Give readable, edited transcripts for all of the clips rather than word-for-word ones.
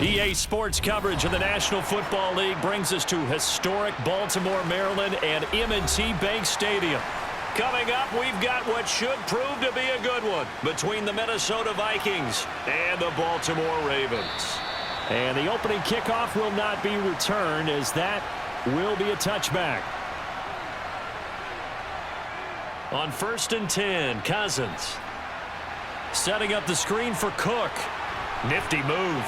EA Sports coverage of the National Football League brings us to historic Baltimore, Maryland, and M&T Bank Stadium. Coming up, we've got what should prove to be a good one between the Minnesota Vikings and the Baltimore Ravens. And the opening kickoff will not be returned, as that will be a touchback. On 1st and 10, Cousins. Setting up the screen for Cook. Nifty move.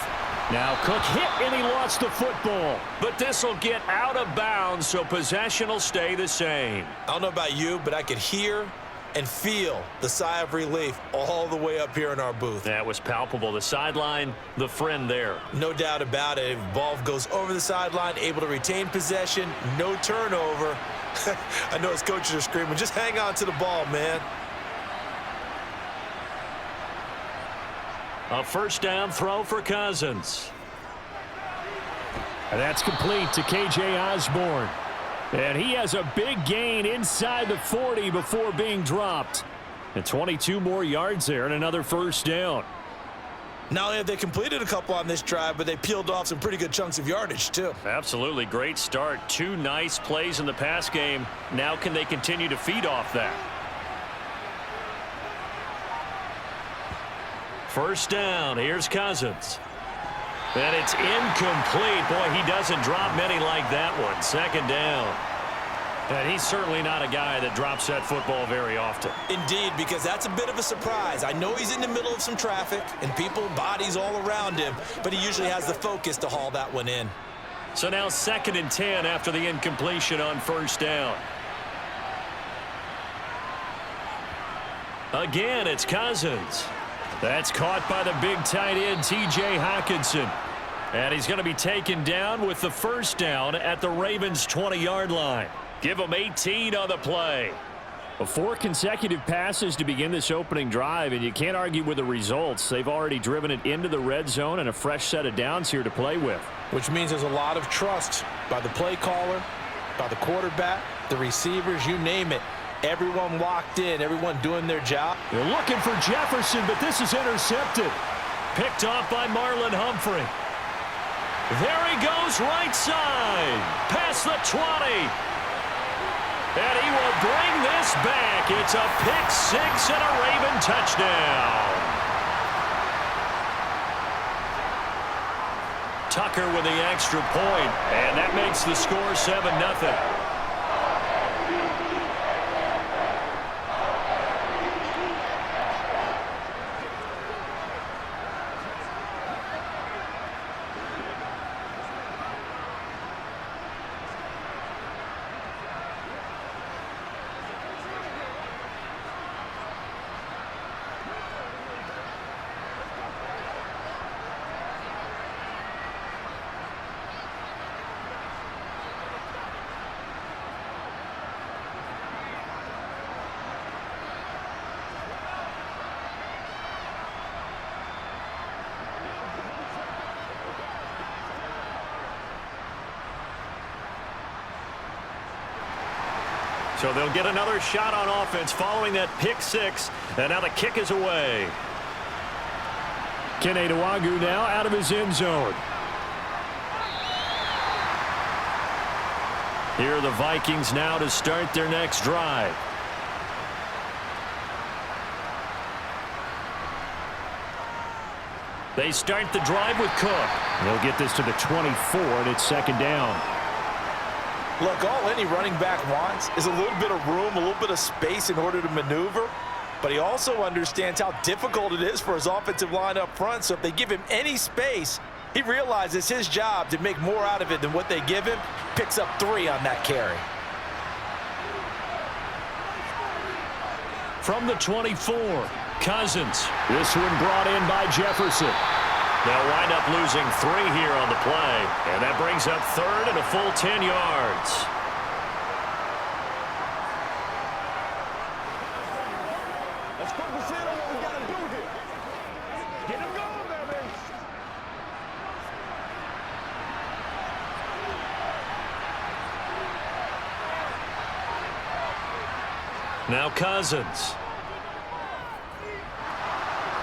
Now Cook hit and he lost the football. But this will get out of bounds, so possession will stay the same. I don't know about you, but I could hear and feel the sigh of relief all the way up here in our booth. That was palpable. The sideline, the friend there. No doubt about it. Ball goes over the sideline, able to retain possession, no turnover. I know his coaches are screaming, just hang on to the ball, man. A first down throw for Cousins. And that's complete to K.J. Osborne. And he has a big gain inside the 40 before being dropped. And 22 more yards there and another first down. Not only have they completed a couple on this drive, but they peeled off some pretty good chunks of yardage, too. Absolutely. Great start. 2 nice plays in the pass game. Now can they continue to feed off that? First down. Here's Cousins. And it's incomplete. Boy, he doesn't drop many like that one. Second down. And he's certainly not a guy that drops that football very often. Indeed, because that's a bit of a surprise. I know he's in the middle of some traffic and people, bodies all around him, but he usually has the focus to haul that one in. So now 2nd and 10 after the incompletion on first down. Again, it's Cousins. That's caught by the big tight end, T.J. Hockenson. And he's going to be taken down with the first down at the Ravens' 20-yard line. Give him 18 on the play. 4 consecutive passes to begin this opening drive, and you can't argue with the results. They've already driven it into the red zone and a fresh set of downs here to play with. Which means there's a lot of trust by the play caller, by the quarterback, the receivers, you name it. Everyone locked in, everyone doing their job. They're looking for Jefferson, but this is intercepted. Picked off by Marlon Humphrey. There he goes, right side. Past the 20. And he will bring this back. It's a pick 6 and a Raven touchdown. Tucker with the extra point, and that makes the score 7-0. So they'll get another shot on offense following that pick 6. And now the kick is away. Kene Nwangwu now out of his end zone. Here are the Vikings now to start their next drive. They start the drive with Cook. They'll get this to the 24, and it's 2nd down. Look, all any running back wants is a little bit of room, a little bit of space in order to maneuver. But he also understands how difficult it is for his offensive line up front. So if they give him any space, he realizes his job to make more out of it than what they give him. Picks up 3 on that carry. From the 24, Cousins. This one brought in by Jefferson. They'll wind up losing 3 here on the play. And that brings up 3rd and a full 10 yards. Let's focus in on what we got to do here. Get him going, baby. Now Cousins.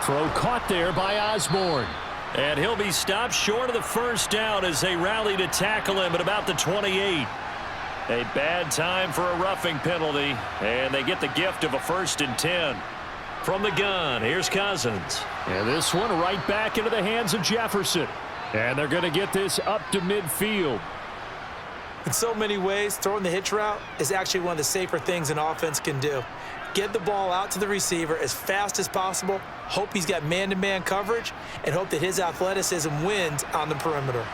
Throw caught there by Osborne. And he'll be stopped short of the first down as they rally to tackle him at about the 28. A bad time for a roughing penalty, and they get the gift of a 1st and 10. From the gun, here's Cousins. And this one right back into the hands of Jefferson. And they're going to get this up to midfield. In so many ways, throwing the hitch route is actually one of the safer things an offense can do. Get the ball out to the receiver as fast as possible, hope he's got man-to-man coverage, and hope that his athleticism wins on the perimeter.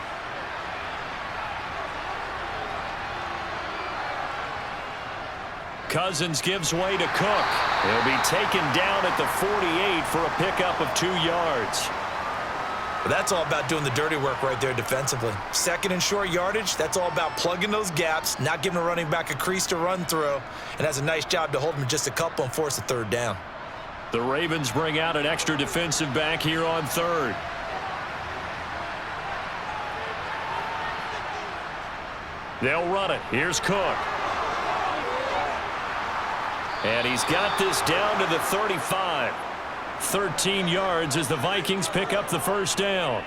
Cousins gives way to Cook. He'll be taken down at the 48 for a pickup of 2 yards. That's all about doing the dirty work right there defensively. 2nd and short yardage, that's all about plugging those gaps, not giving a running back a crease to run through, and has a nice job to hold him just a couple and force a 3rd down. The Ravens bring out an extra defensive back here on 3rd. They'll run it. Here's Cook. And he's got this down to the 35. 13 yards as the Vikings pick up the 1st down.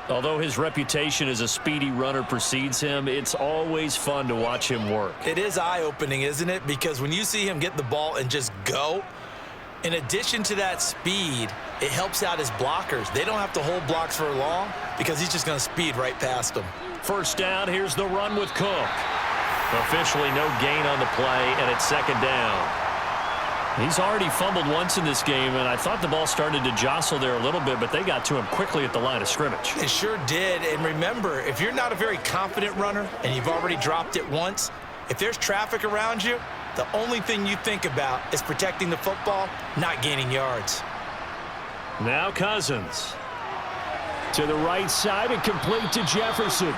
Although his reputation as a speedy runner precedes him, it's always fun to watch him work. It is eye-opening, isn't it? Because when you see him get the ball and just go, in addition to that speed, it helps out his blockers. They don't have to hold blocks for long because he's just going to speed right past them. 1st down, here's the run with Cook. Officially no gain on the play, and it's 2nd down. He's already fumbled once in this game, and I thought the ball started to jostle there a little bit, but they got to him quickly at the line of scrimmage. They sure did, and remember, if you're not a very confident runner and you've already dropped it once, if there's traffic around you, the only thing you think about is protecting the football, not gaining yards. Now Cousins. To the right side and complete to Jefferson.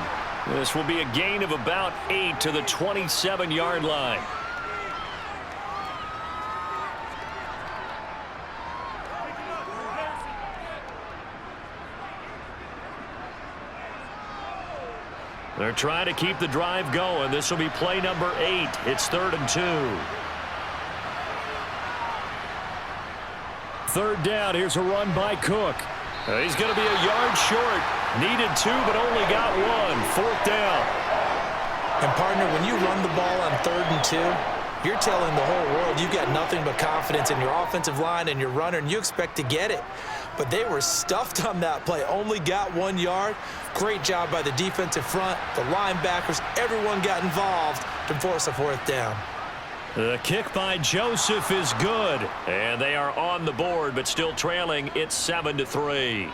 This will be a gain of about 8 to the 27-yard line. They're trying to keep the drive going. This will be play number 8. It's 3rd and 2. 3rd down. Here's a run by Cook. He's going to be a yard short. Needed 2, but only got 1. 4th down. And, partner, when you run the ball on 3rd and 2, you're telling the whole world you've got nothing but confidence in your offensive line and your runner, and you expect to get it. But they were stuffed on that play. Only got 1 yard. Great job by the defensive front, the linebackers. Everyone got involved to force a 4th down. The kick by Joseph is good. And they are on the board, but still trailing. It's 7-3.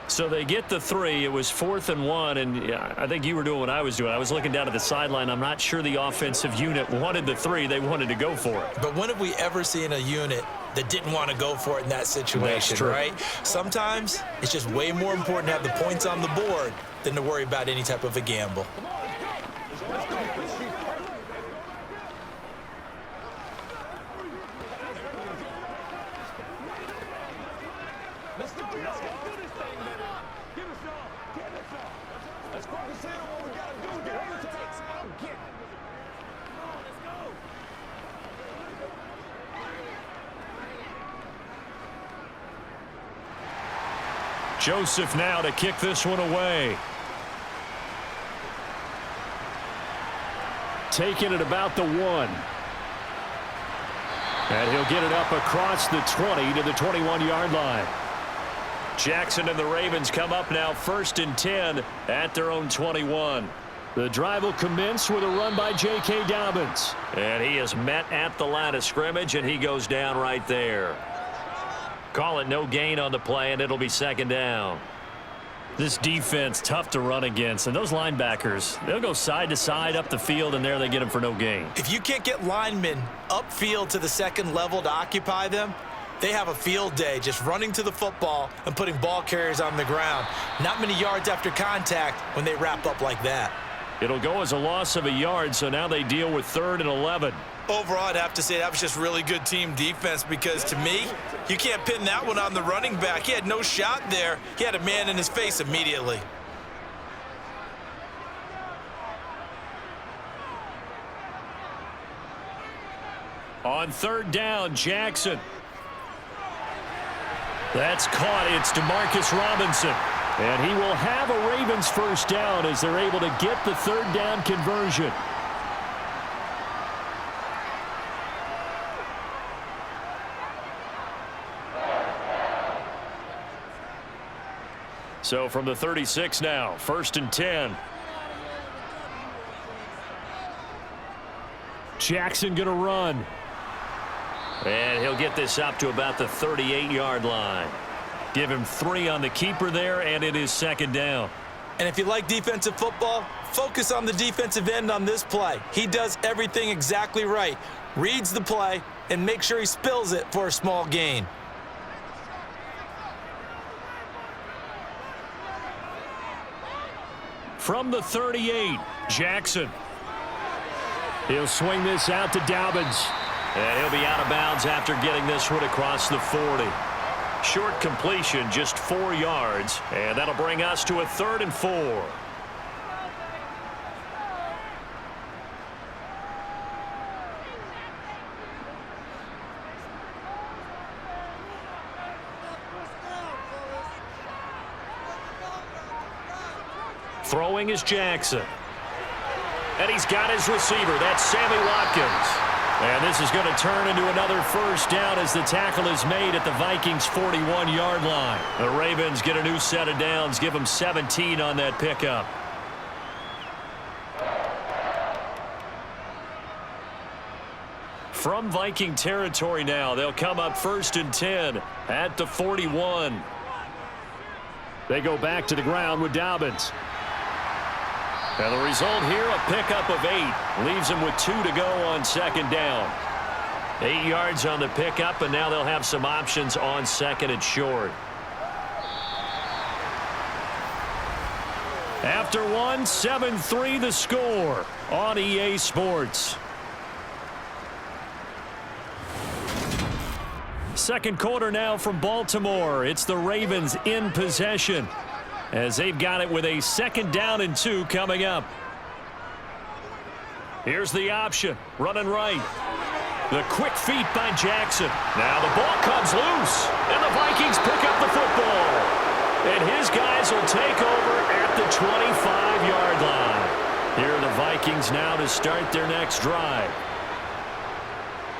So they get the 3. It was 4th and 1, and I think you were doing what I was doing. I was looking down at the sideline. I'm not sure the offensive unit wanted the 3. They wanted to go for it. But when have we ever seen a unit that didn't want to go for it in that situation, right? Sometimes it's just way more important to have the points on the board than to worry about any type of a gamble. Joseph now to kick this one away. Taking it about the 1. And he'll get it up across the 20 to the 21-yard line. Jackson and the Ravens come up now 1st and 10 at their own 21. The drive will commence with a run by J.K. Dobbins. And he is met at the line of scrimmage, and he goes down right there. Call it no gain on the play, and it'll be 2nd down. This defense, tough to run against. And those linebackers, they'll go side to side up the field, and there they get them for no gain. If you can't get linemen upfield to the 2nd level to occupy them, they have a field day just running to the football and putting ball carriers on the ground. Not many yards after contact when they wrap up like that. It'll go as a loss of a yard, so now they deal with 3rd and 11. Overall, I'd have to say that was just really good team defense because, to me, you can't pin that one on the running back. He had no shot there. He had a man in his face immediately. On 3rd down, Jackson. That's caught. It's DeMarcus Robinson. And he will have a Ravens first down as they're able to get the third down conversion. So from the 36 now, 1st and 10. Jackson going to run. And he'll get this up to about the 38-yard line. Give him 3 on the keeper there, and it is 2nd down. And if you like defensive football, focus on the defensive end on this play. He does everything exactly right. Reads the play and makes sure he spills it for a small gain. From the 38, Jackson. He'll swing this out to Dobbins. And he'll be out of bounds after getting this one across the 40. Short completion, just 4 yards, and that'll bring us to a 3rd and 4. Throwing is Jackson. And he's got his receiver. That's Sammy Watkins. And this is going to turn into another first down as the tackle is made at the Vikings' 41-yard line. The Ravens get a new set of downs, give them 17 on that pickup. From Viking territory now, they'll come up 1st and 10 at the 41. They go back to the ground with Dobbins. And the result here, a pickup of 8. Leaves them with 2 to go on 2nd down. 8 yards on the pickup, and now they'll have some options on 2nd and short. After 1, 7-3 the score on EA Sports. Second quarter now from Baltimore. It's the Ravens in possession, as they've got it with a 2nd down and 2 coming up. Here's the option, running right. The quick feet by Jackson. Now the ball comes loose, and the Vikings pick up the football. And his guys will take over at the 25-yard line. Here are the Vikings now to start their next drive.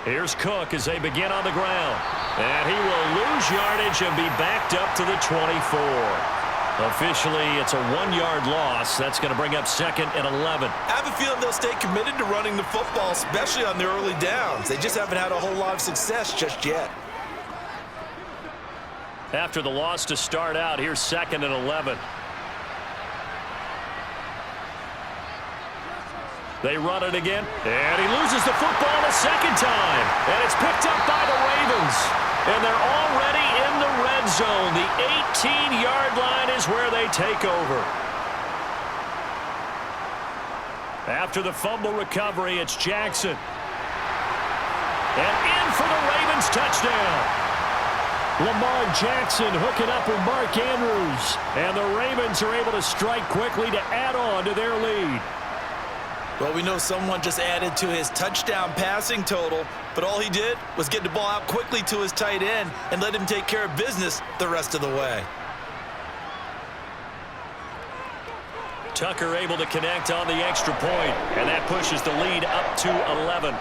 Here's Cook as they begin on the ground. And he will lose yardage and be backed up to the 24. Officially, it's a 1-yard loss. That's going to bring up 2nd and 11. I have a feeling they'll stay committed to running the football, especially on the early downs. They just haven't had a whole lot of success just yet. After the loss to start out, here's 2nd and 11. They run it again, and he loses the football a 2nd time. And it's picked up by the Ravens. And they're already in the red zone. The 18-yard line is where they take over. After the fumble recovery, it's Jackson. And in for the Ravens touchdown. Lamar Jackson hooking up with Mark Andrews. And the Ravens are able to strike quickly to add on to their lead. Well, we know someone just added to his touchdown passing total, but all he did was get the ball out quickly to his tight end and let him take care of business the rest of the way. Tucker able to connect on the extra point, and that pushes the lead up to 11.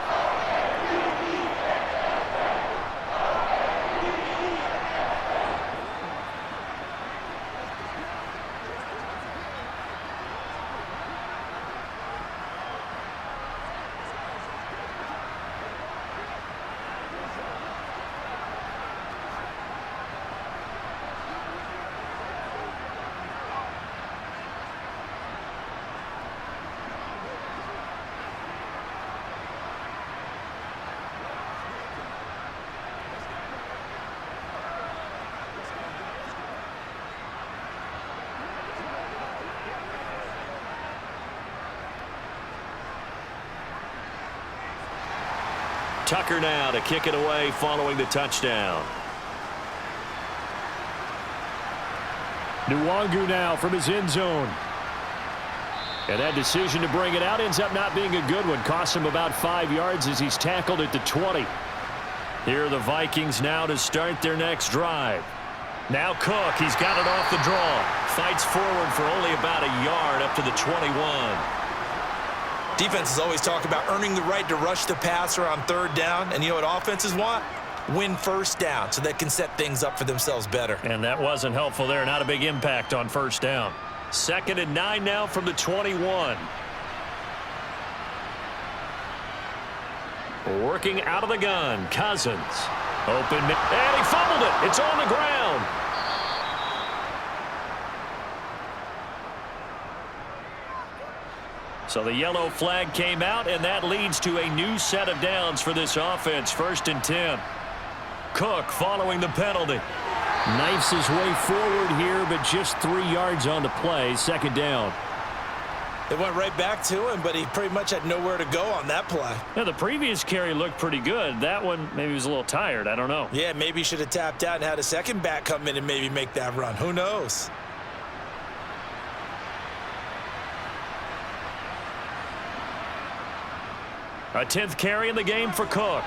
Tucker now to kick it away following the touchdown. Nwangu now from his end zone. And that decision to bring it out ends up not being a good one. Costs him about 5 yards as he's tackled at the 20. Here are the Vikings now to start their next drive. Now Cook, he's got it off the draw. fights forward for only about a yard up to the 21. Defenses always talk about earning the right to rush the passer on third down. And you know what offenses want? Win first down so they can set things up for themselves better. And that wasn't helpful there. Not a big impact on first down. 2nd and 9 now from the 21. Working out of the gun, Cousins. Open, and he fumbled it. It's on the ground. So the yellow flag came out, and that leads to a new set of downs for this offense. 1st and 10. Cook following the penalty. Knifes his way forward here, but just 3 yards on the play. 2nd down. They went right back to him, but he pretty much had nowhere to go on that play. Now, the previous carry looked pretty good. That one, maybe he was a little tired. I don't know. Yeah, maybe he should have tapped out and had a second back come in and maybe make that run. Who knows? A 10th carry in the game for Cook.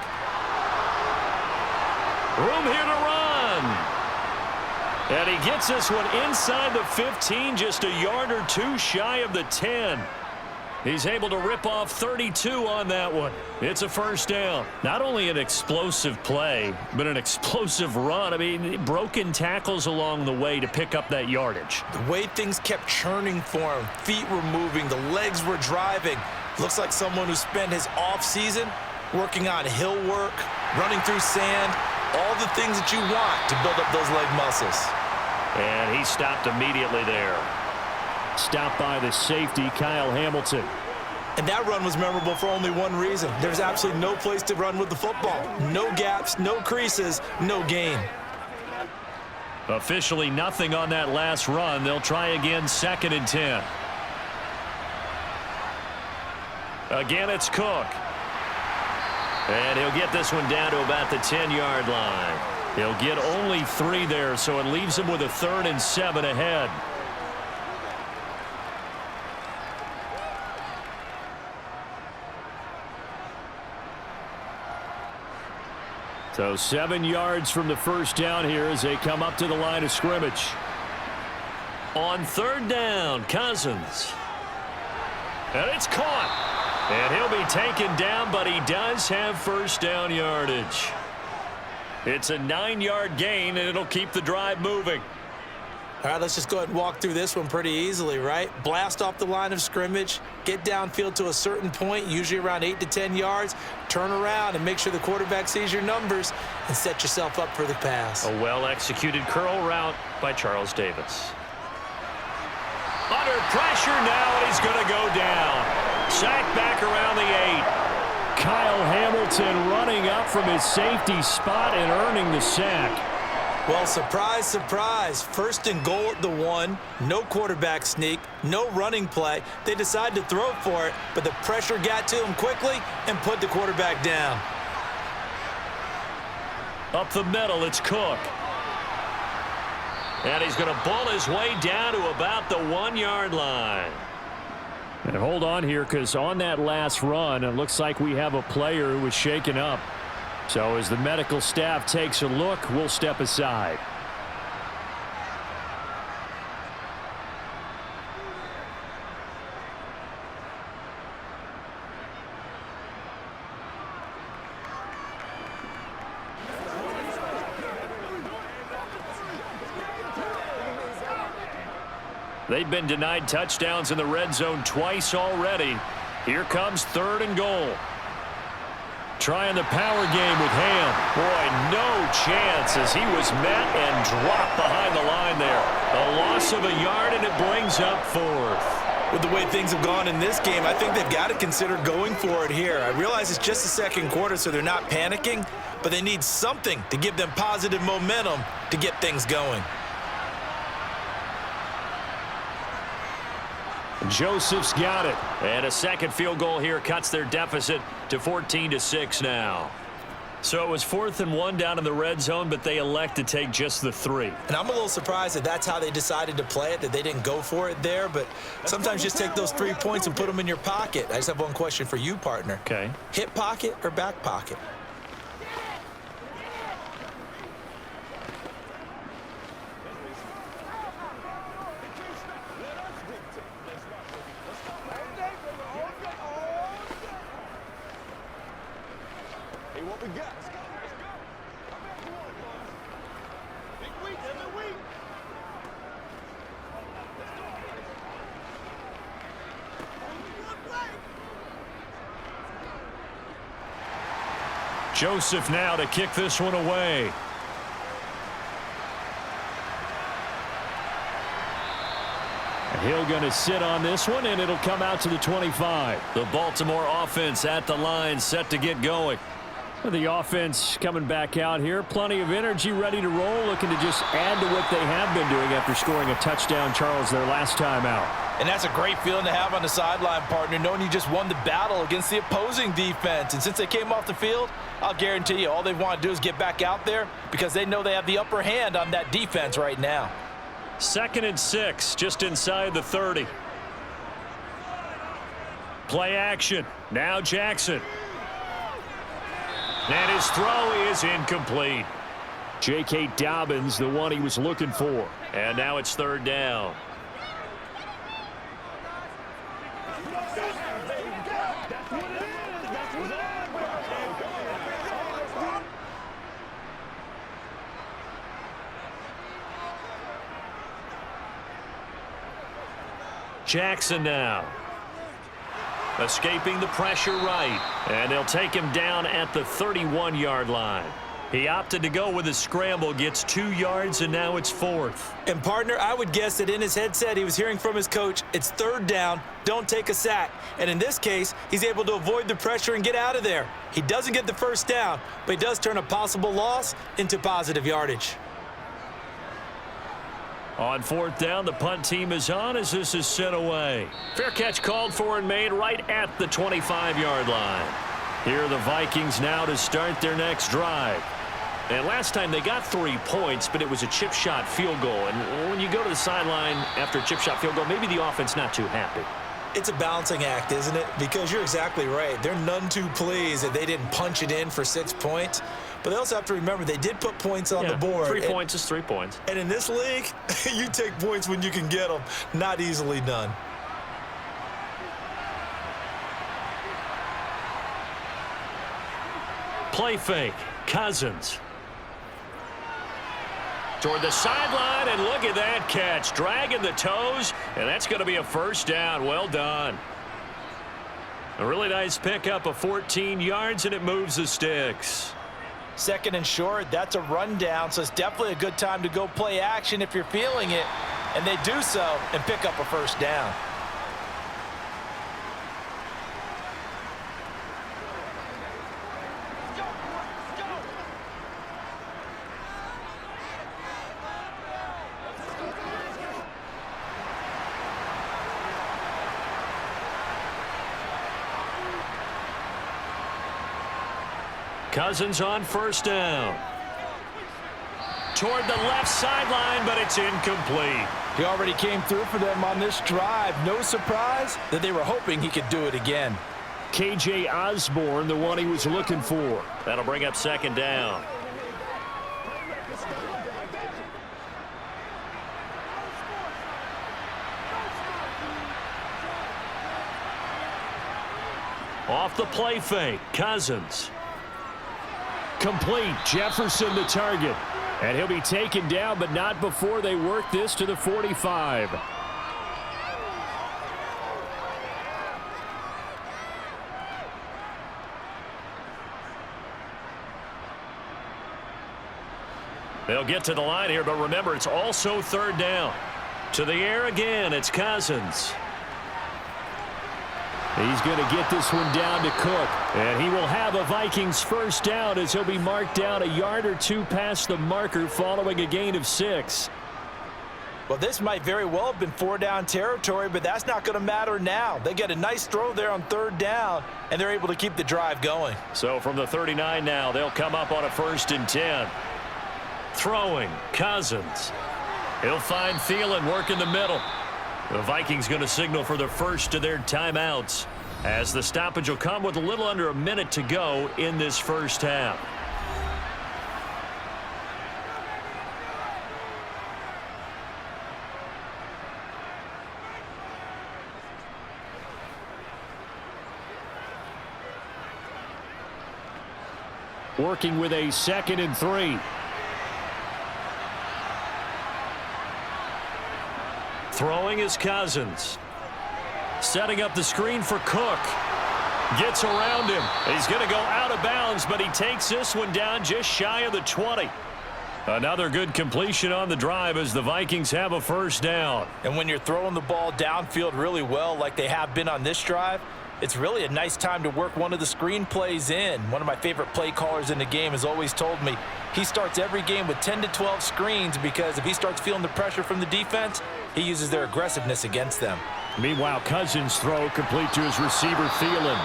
Room here to run. And he gets this one inside the 15, just a yard or two shy of the 10. He's able to rip off 32 on that one. It's a 1st down. Not only an explosive play, but an explosive run. I mean, broken tackles along the way to pick up that yardage. The way things kept churning for him, feet were moving, the legs were driving. Looks like someone who spent his off-season working on hill work, running through sand, all the things that you want to build up those leg muscles. And he stopped immediately there. Stopped by the safety, Kyle Hamilton. And that run was memorable for only one reason. There's absolutely no place to run with the football. No gaps, no creases, no gain. Officially nothing on that last run. They'll try again, 2nd and 10. Again, it's Cook. And he'll get this one down to about the 10-yard line. He'll get only 3 there, so it leaves him with a 3rd and 7 ahead. So 7 yards from the 1st down here as they come up to the line of scrimmage. On 3rd down, Cousins. And it's caught. And he'll be taken down, but he does have 1st down yardage. It's a 9-yard gain, and it'll keep the drive moving. All right, let's just go ahead and walk through this one pretty easily, right? Blast off the line of scrimmage, get downfield to a certain point, usually around 8 to 10 yards, turn around and make sure the quarterback sees your numbers and set yourself up for the pass. A well-executed curl route by Charles Davis. Under pressure now, and he's going to go down. Sacked back around the 8. Kyle Hamilton running up from his safety spot and earning the sack. Well, surprise, surprise. 1st and goal at the 1. No quarterback sneak. No running play. They decided to throw for it, but the pressure got to him quickly and put the quarterback down. Up the middle, it's Cook. And he's going to ball his way down to about the 1-yard line. And hold on here, because on that last run, it looks like we have a player who was shaken up. So as the medical staff takes a look, we'll step aside. They've been denied touchdowns in the red zone twice already. Here comes 3rd and goal. Trying the power game with Ham. Boy, no chance as he was met and dropped behind the line there. A loss of a yard, and it brings up 4th. With the way things have gone in this game, I think they've got to consider going for it here. I realize it's just the 2nd quarter, so they're not panicking, but they need something to give them positive momentum to get things going. Joseph's got it. And a 2nd field goal here cuts their deficit to 14-6 now. So it was 4th and 1 down in the red zone, but they elect to take just the 3. And I'm a little surprised that that's how they decided to play it, that they didn't go for it there. But sometimes just take those 3 points and put them in your pocket. I just have one question for you, partner. Okay. Hip pocket or back pocket? got? Let's go. I'm after one, boys. Big week, every week. Let's go. One play. Joseph now to kick this one away. Hill going to sit on this one, and it'll come out to the 25. The Baltimore offense at the line, set to get going. The offense coming back out here. Plenty of energy, ready to roll, looking to just add to what they have been doing after scoring a touchdown, Charles, their last time out. And that's a great feeling to have on the sideline, partner, knowing you just won the battle against the opposing defense. And since they came off the field, I'll guarantee you all they want to do is get back out there because they know they have the upper hand on that defense right now. 2nd and 6, just inside the 30. Play action. Now Jackson. And his throw is incomplete. J.K. Dobbins, the one he was looking for. And now it's 3rd down. Jackson now. Escaping the pressure right. And they'll take him down at the 31-yard line. He opted to go with a scramble, gets 2 yards, and now it's 4th. And, partner, I would guess that in his headset he was hearing from his coach, it's 3rd down, don't take a sack. And in this case, he's able to avoid the pressure and get out of there. He doesn't get the 1st down, but he does turn a possible loss into positive yardage. On 4th down, the punt team is on as this is sent away. Fair catch called for and made right at the 25-yard line. Here are the Vikings now to start their next drive. And last time they got 3 points, but it was a chip shot field goal. And when you go to the sideline after a chip shot field goal, maybe the offense not too happy. It's a balancing act, isn't it? Because you're exactly right. They're none too pleased that they didn't punch it in for 6 points. But they also have to remember they did put points on the board. 3 points is 3 points. And in this league, you take points when you can get them. Not easily done. Play fake. Cousins. Toward the sideline, and look at that catch. Dragging the toes, and that's going to be a 1st down. Well done. A really nice pickup of 14 yards, and it moves the sticks. 2nd and short, that's a rundown, so it's definitely a good time to go play action if you're feeling it. And they do so and pick up a 1st down. Cousins on 1st down. Toward the left sideline, but it's incomplete. He already came through for them on this drive. No surprise that they were hoping he could do it again. K.J. Osborne, the one he was looking for. That'll bring up 2nd down. Off the play fake, Cousins. Complete, Jefferson the target. And he'll be taken down, but not before they work this to the 45. They'll get to the line here, but remember, it's also 3rd down. To the air again, it's Cousins. He's going to get this one down to Cook. And he will have a Vikings 1st down as he'll be marked down a yard or 2 past the marker following a gain of 6. Well, this might very well have been 4-down territory, but that's not going to matter now. They get a nice throw there on 3rd down, and they're able to keep the drive going. So from the 39 now, they'll come up on a 1st and 10. Throwing, Cousins. He'll find Thielen working the middle. The Vikings going to signal for the first of their timeouts as the stoppage will come with a little under a minute to go in this 1st half. working with a 2nd and 3. Throwing is Cousins. Setting up the screen for Cook. Gets around him. He's going to go out of bounds, but he takes this one down just shy of the 20. Another good completion on the drive as the Vikings have a first down. And when you're throwing the ball downfield really well like they have been on this drive, it's really a nice time to work one of the screen plays in. One of my favorite play callers in the game has always told me he starts every game with 10 to 12 screens because if he starts feeling the pressure from the defense, he uses their aggressiveness against them. Meanwhile, Cousins' throw complete to his receiver, Thielen.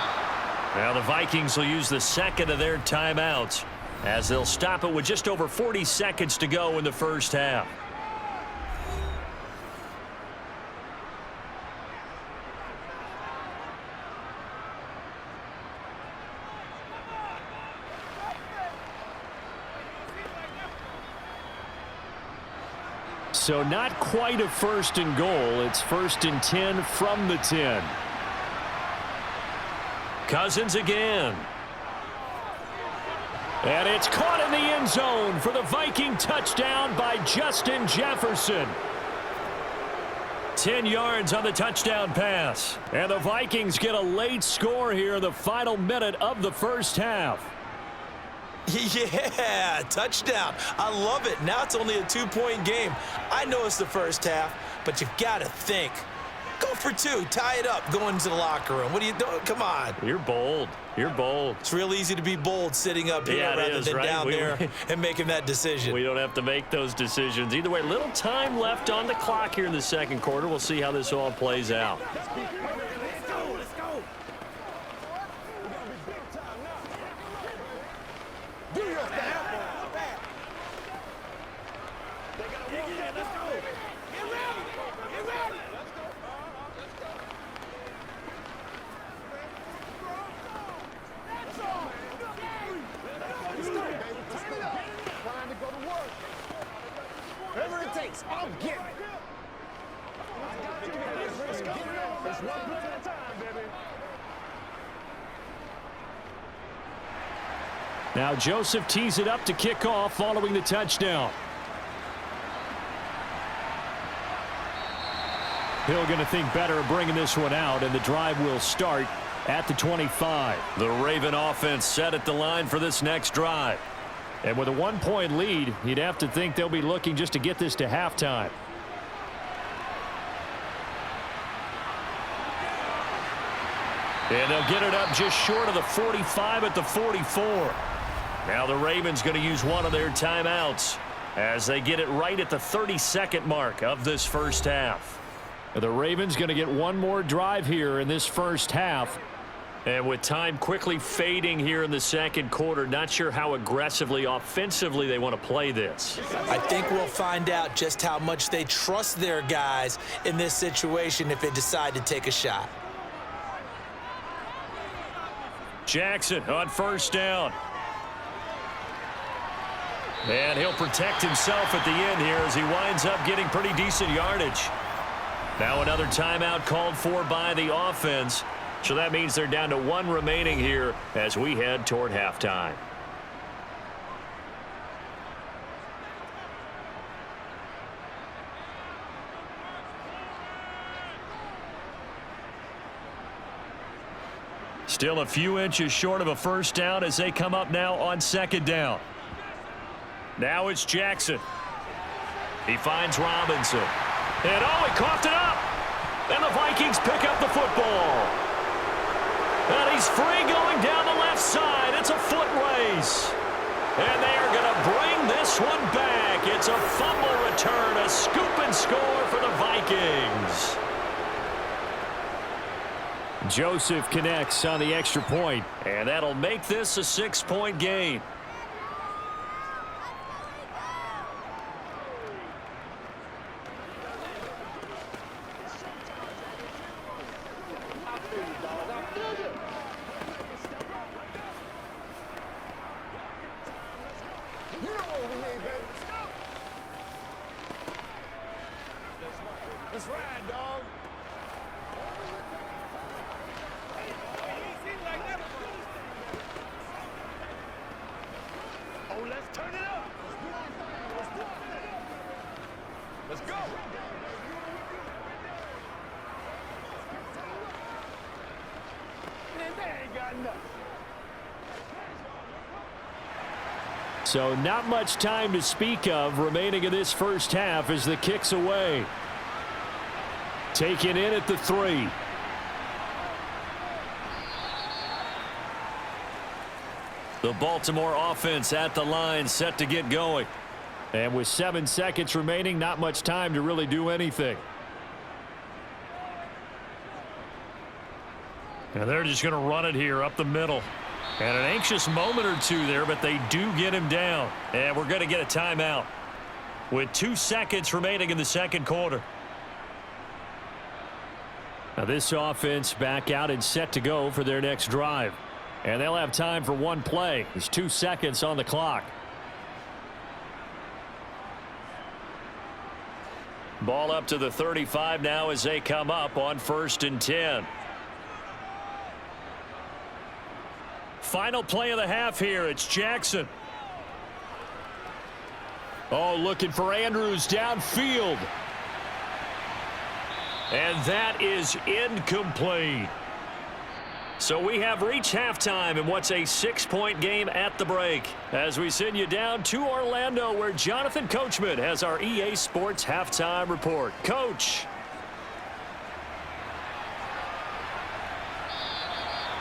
Now the Vikings will use the 2nd of their timeouts as they'll stop it with just over 40 seconds to go in the first half. So not quite a 1st and goal. It's 1st and 10 from the 10. Cousins again. And it's caught in the end zone for the Viking touchdown by Justin Jefferson. 10 yards on the touchdown pass. And the Vikings get a late score here in the final minute of the first half. Yeah, touchdown. I love it. Now it's only a 2-point game. I know it's the first half, but you've got to think. Go for 2. Tie it up. Go into the locker room. What are you doing? Come on. You're bold. You're bold. It's real easy to be bold sitting up here rather than down there and making that decision. We don't have to make those decisions. Either way, little time left on the clock here in the second quarter. We'll see how this all plays out. Now Joseph tees it up to kick off following the touchdown. Hill going to think better of bringing this one out, and the drive will start at the 25. The Raven offense set at the line for this next drive. And with a 1-point lead, you'd have to think they'll be looking just to get this to halftime. And they'll get it up just short of the 45 at the 44. Now the Ravens going to use one of their timeouts as they get it right at the 32nd mark of this first half. The Ravens going to get one more drive here in this first half. And with time quickly fading here in the second quarter, not sure how aggressively, offensively they want to play this. I think we'll find out just how much they trust their guys in this situation if they decide to take a shot. Jackson on first down. And he'll protect himself at the end here as he winds up getting pretty decent yardage. Now another timeout called for by the offense. So that means they're down to 1 remaining here as we head toward halftime. Still a few inches short of a first down as they come up now on second down. Now it's Jackson. He finds Robinson. And oh, he coughed it up. And the Vikings pick up the football. And he's free going down the left side. It's a foot race. And they are going to bring this one back. It's a fumble return, a scoop and score for the Vikings. Joseph connects on the extra point, and that'll make this a 6-point game. Let's ride, dog. got enough. So not much time to speak of remaining in this first half as the kick's away. Taken in at the 3. The Baltimore offense at the line, set to get going. And with 7 seconds remaining, not much time to really do anything. And they're just going to run it here up the middle. And an anxious moment or two there, but they do get him down. And we're going to get a timeout with 2 seconds remaining in the second quarter. Now this offense back out and set to go for their next drive. And they'll have time for one play. There's 2 seconds on the clock. Ball up to the 35 now as they come up on 1st and 10. Final play of the half here. It's Jackson. Oh, looking for Andrews downfield. And that is incomplete. So we have reached halftime in what's a 6-point game at the break. As we send you down to Orlando, where Jonathan Coachman has our EA Sports halftime report. Coach.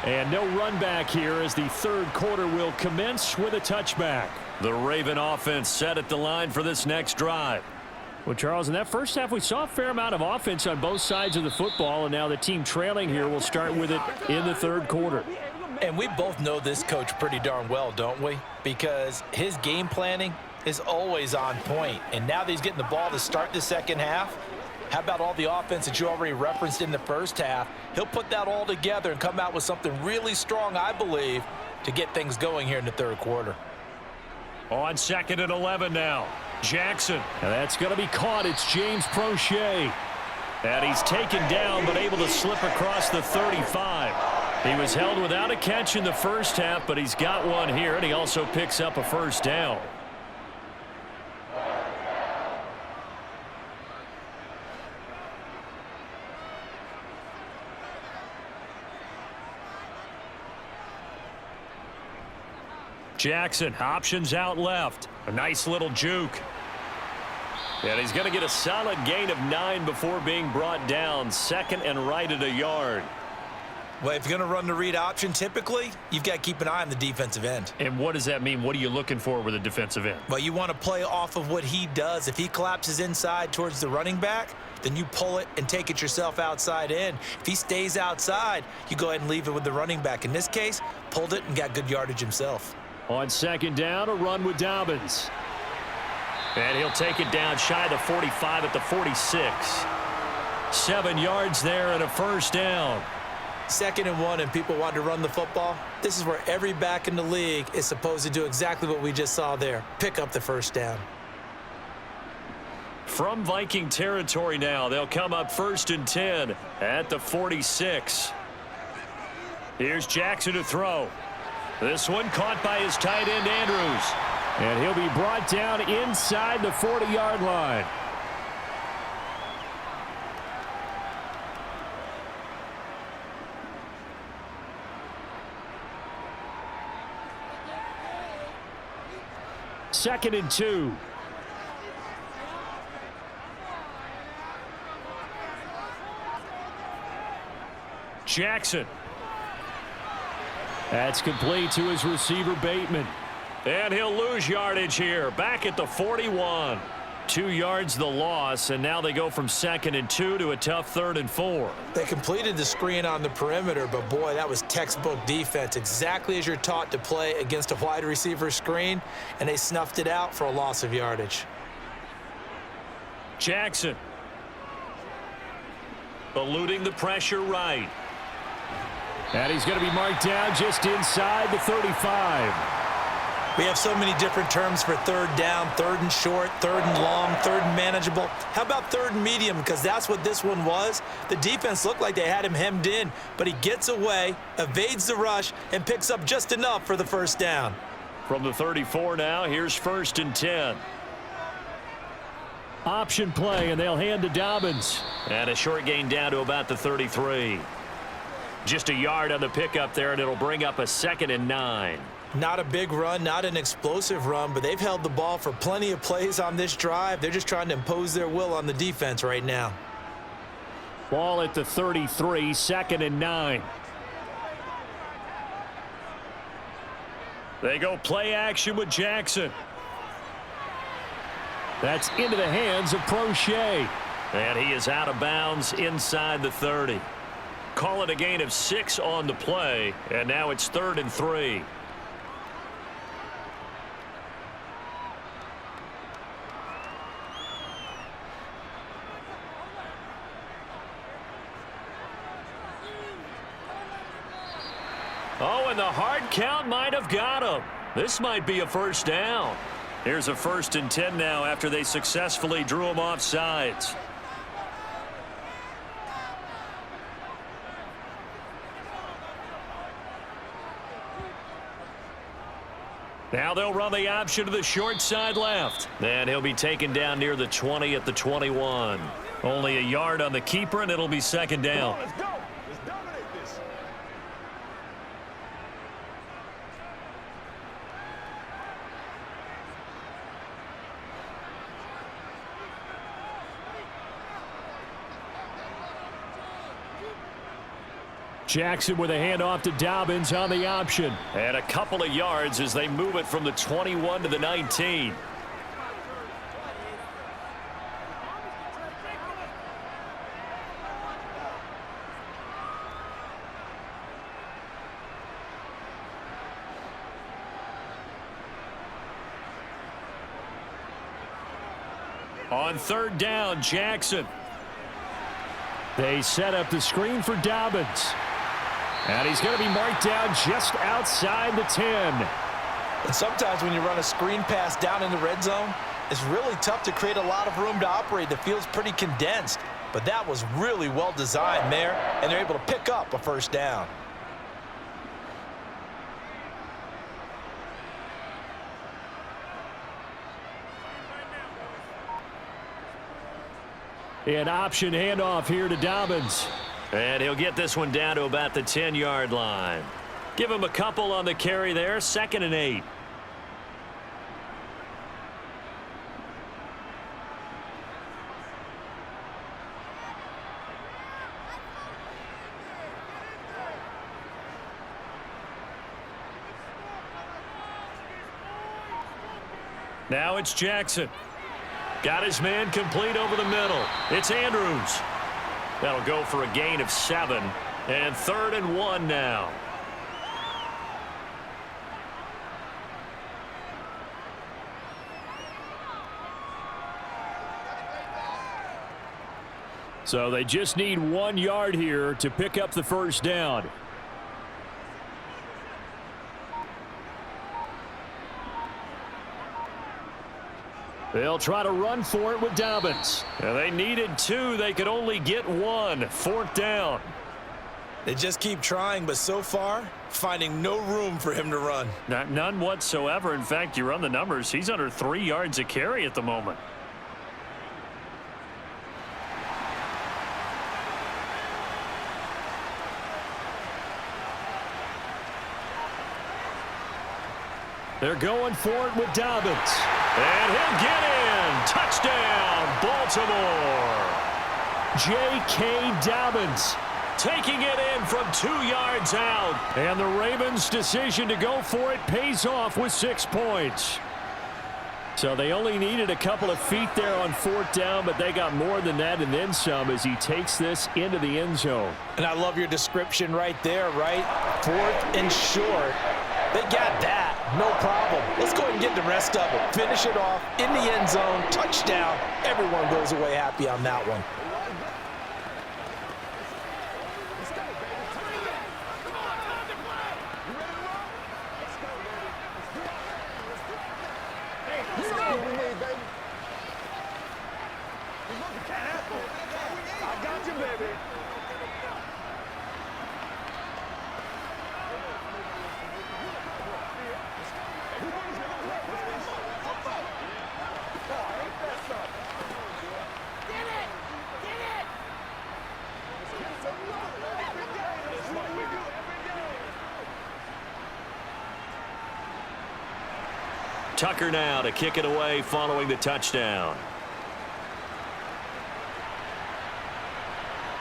And no run back here as the third quarter will commence with a touchback. The Raven offense set at the line for this next drive. Well, Charles, in that first half, we saw a fair amount of offense on both sides of the football, and now the team trailing here will start with it in the third quarter. And we both know this coach pretty darn well, don't we? Because his game planning is always on point. And now that he's getting the ball to start the second half, how about all the offense that you already referenced in the first half? He'll put that all together and come out with something really strong, I believe, to get things going here in the third quarter. On 2nd and 11 now. Jackson. And that's going to be caught. It's James Prochet. And he's taken down but able to slip across the 35. He was held without a catch in the first half, but he's got one here, and he also picks up a first down. Jackson, options out left. A nice little juke. And he's going to get a solid gain of 9 before being brought down. 2nd and right at a yard. Well, if you're going to run the read option, typically, you've got to keep an eye on the defensive end. And what does that mean? What are you looking for with a defensive end? Well, you want to play off of what he does. If he collapses inside towards the running back, then you pull it and take it yourself outside in. If he stays outside, you go ahead and leave it with the running back. In this case, pulled it and got good yardage himself. On 2nd down, a run with Dobbins. And he'll take it down shy of the 45 at the 46. 7 yards there and a first down. 2nd and 1 and people want to run the football. This is where every back in the league is supposed to do exactly what we just saw there. Pick up the first down. From Viking territory now, they'll come up 1st and 10 at the 46. Here's Jackson to throw. This one caught by his tight end, Andrews. And he'll be brought down inside the 40-yard line. Second and 2. Jackson. That's complete to his receiver, Bateman. And he'll lose yardage here, back at the 41. 2 yards the loss, and now they go from 2nd and 2 to a tough 3rd and 4. They completed the screen on the perimeter, but boy, that was textbook defense, exactly as you're taught to play against a wide receiver screen, and they snuffed it out for a loss of yardage. Jackson. Eluding the pressure right. And he's going to be marked down just inside the 35. We have so many different terms for 3rd down, 3rd and short, 3rd and long, 3rd and manageable. How about 3rd and medium? Because that's what this one was. The defense looked like they had him hemmed in, but he gets away, evades the rush, and picks up just enough for the first down. From the 34 now, here's 1st and 10. Option play, and they'll hand to Dobbins. And a short gain down to about the 33. Just a yard on the pickup there, and it'll bring up a 2nd and 9. Not a big run, not an explosive run, but they've held the ball for plenty of plays on this drive. They're just trying to impose their will on the defense right now. Ball at the 33, 2nd and 9. They go play action with Jackson. That's into the hands of Prochet. And he is out of bounds inside the 30. Call it a gain of 6 on the play, and now it's 3rd and 3. Oh, and the hard count might have got him. This might be a first down. Here's a 1st and 10 now after they successfully drew him off sides. Now they'll run the option to the short side left. And he'll be taken down near the 20 at the 21. Only a yard on the keeper, and it'll be 2nd down. Let's go. Let's dominate this. Jackson with a handoff to Dobbins on the option. And a couple of yards as they move it from the 21 to the 19. On 3rd down, Jackson. They set up the screen for Dobbins. And he's going to be marked down just outside the 10. And sometimes when you run a screen pass down in the red zone, it's really tough to create a lot of room to operate. The field's pretty condensed. But that was really well designed there, and they're able to pick up a 1st down. An option handoff here to Dobbins. And he'll get this one down to about the 10-yard line. Give him a couple on the carry there, 2nd and 8. Now it's Jackson. Got his man complete over the middle. It's Andrews. That'll go for a gain of 7. And 3rd and 1 now. So they just need 1 yard here to pick up the 1st down. They'll try to run for it with Dobbins. And they needed 2. They could only get 1. 4th down. They just keep trying, but so far, finding no room for him to run. None whatsoever. In fact, you run the numbers. He's under 3 yards a carry at the moment. They're going for it with Dobbins. And he'll get in. Touchdown, Baltimore. J.K. Dobbins taking it in from 2 yards out. And the Ravens' decision to go for it pays off with 6 points. So they only needed a couple of feet there on 4th down, but they got more than that and then some as he takes this into the end zone. And I love your description right there, right? 4th and short. They got that. No problem. Let's go ahead and get the rest of it. Finish it off in the end zone. Touchdown. Everyone goes away happy on that one. I got you, baby. Tucker now to kick it away following the touchdown.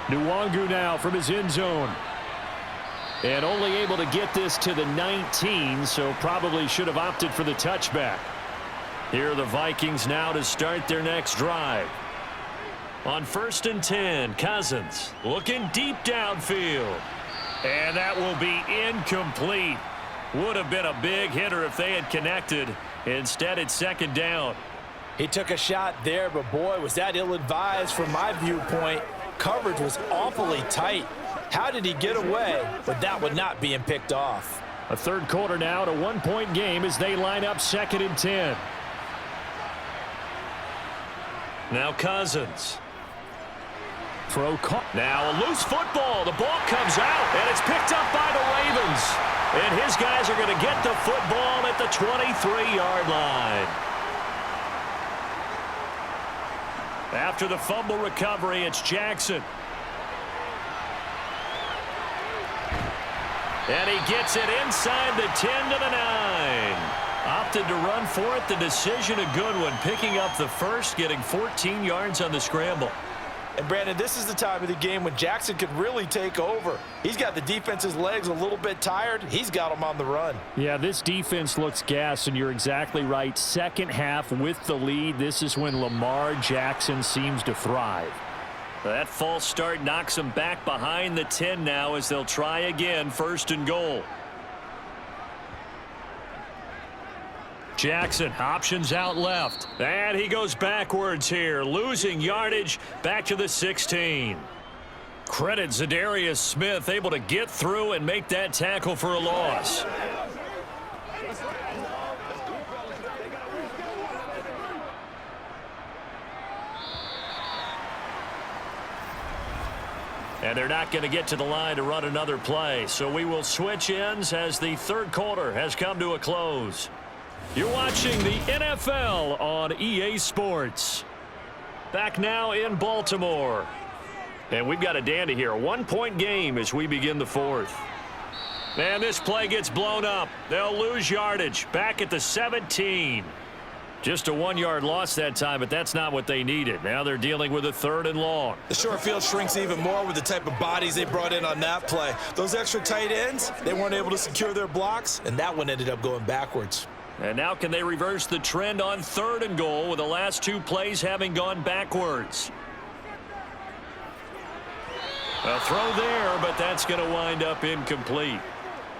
Nwangu now from his end zone. And only able to get this to the 19, so probably should have opted for the touchback. Here are the Vikings now to start their next drive. On 1st and 10, Cousins looking deep downfield. And that will be incomplete. Would have been a big hitter if they had connected. Instead, it's 2nd down. He took a shot there, but boy, was that ill-advised from my viewpoint. Coverage was awfully tight. How did he get away with that one not being picked off? A 3rd quarter now, at a 1-point game as they line up 2nd and 10. Now Cousins. Throw caught. Now a loose football. The ball comes out, and it's picked up by the Ravens. And his guys are going to get the football at the 23-yard line. After the fumble recovery, it's Jackson. And he gets it inside the 10 to the 9. Opted to run for it. The decision a good one. Picking up the first, getting 14 yards on the scramble. And, Brandon, this is the time of the game when Jackson can really take over. He's got the defense's legs a little bit tired. He's got them on the run. Yeah, this defense looks gassed, and you're exactly right. Second half with the lead, this is when Lamar Jackson seems to thrive. That false start knocks them back behind the 10 now as they'll try again, 1st and goal. Jackson, options out left. And he goes backwards here, losing yardage back to the 16. Credit Zadarius Smith, able to get through and make that tackle for a loss. And they're not going to get to the line to run another play, so we will switch ends as the 3rd quarter has come to a close. You're watching the NFL on EA Sports. Back now in Baltimore. And we've got a dandy here. A 1-point game as we begin the 4th. And this play gets blown up. They'll lose yardage. Back at the 17. Just a 1-yard loss that time, but that's not what they needed. Now they're dealing with a 3rd and long. The short field shrinks even more with the type of bodies they brought in on that play. Those extra tight ends, they weren't able to secure their blocks, and that one ended up going backwards. And now can they reverse the trend on 3rd and goal with the last 2 plays having gone backwards? A throw there, but that's going to wind up incomplete.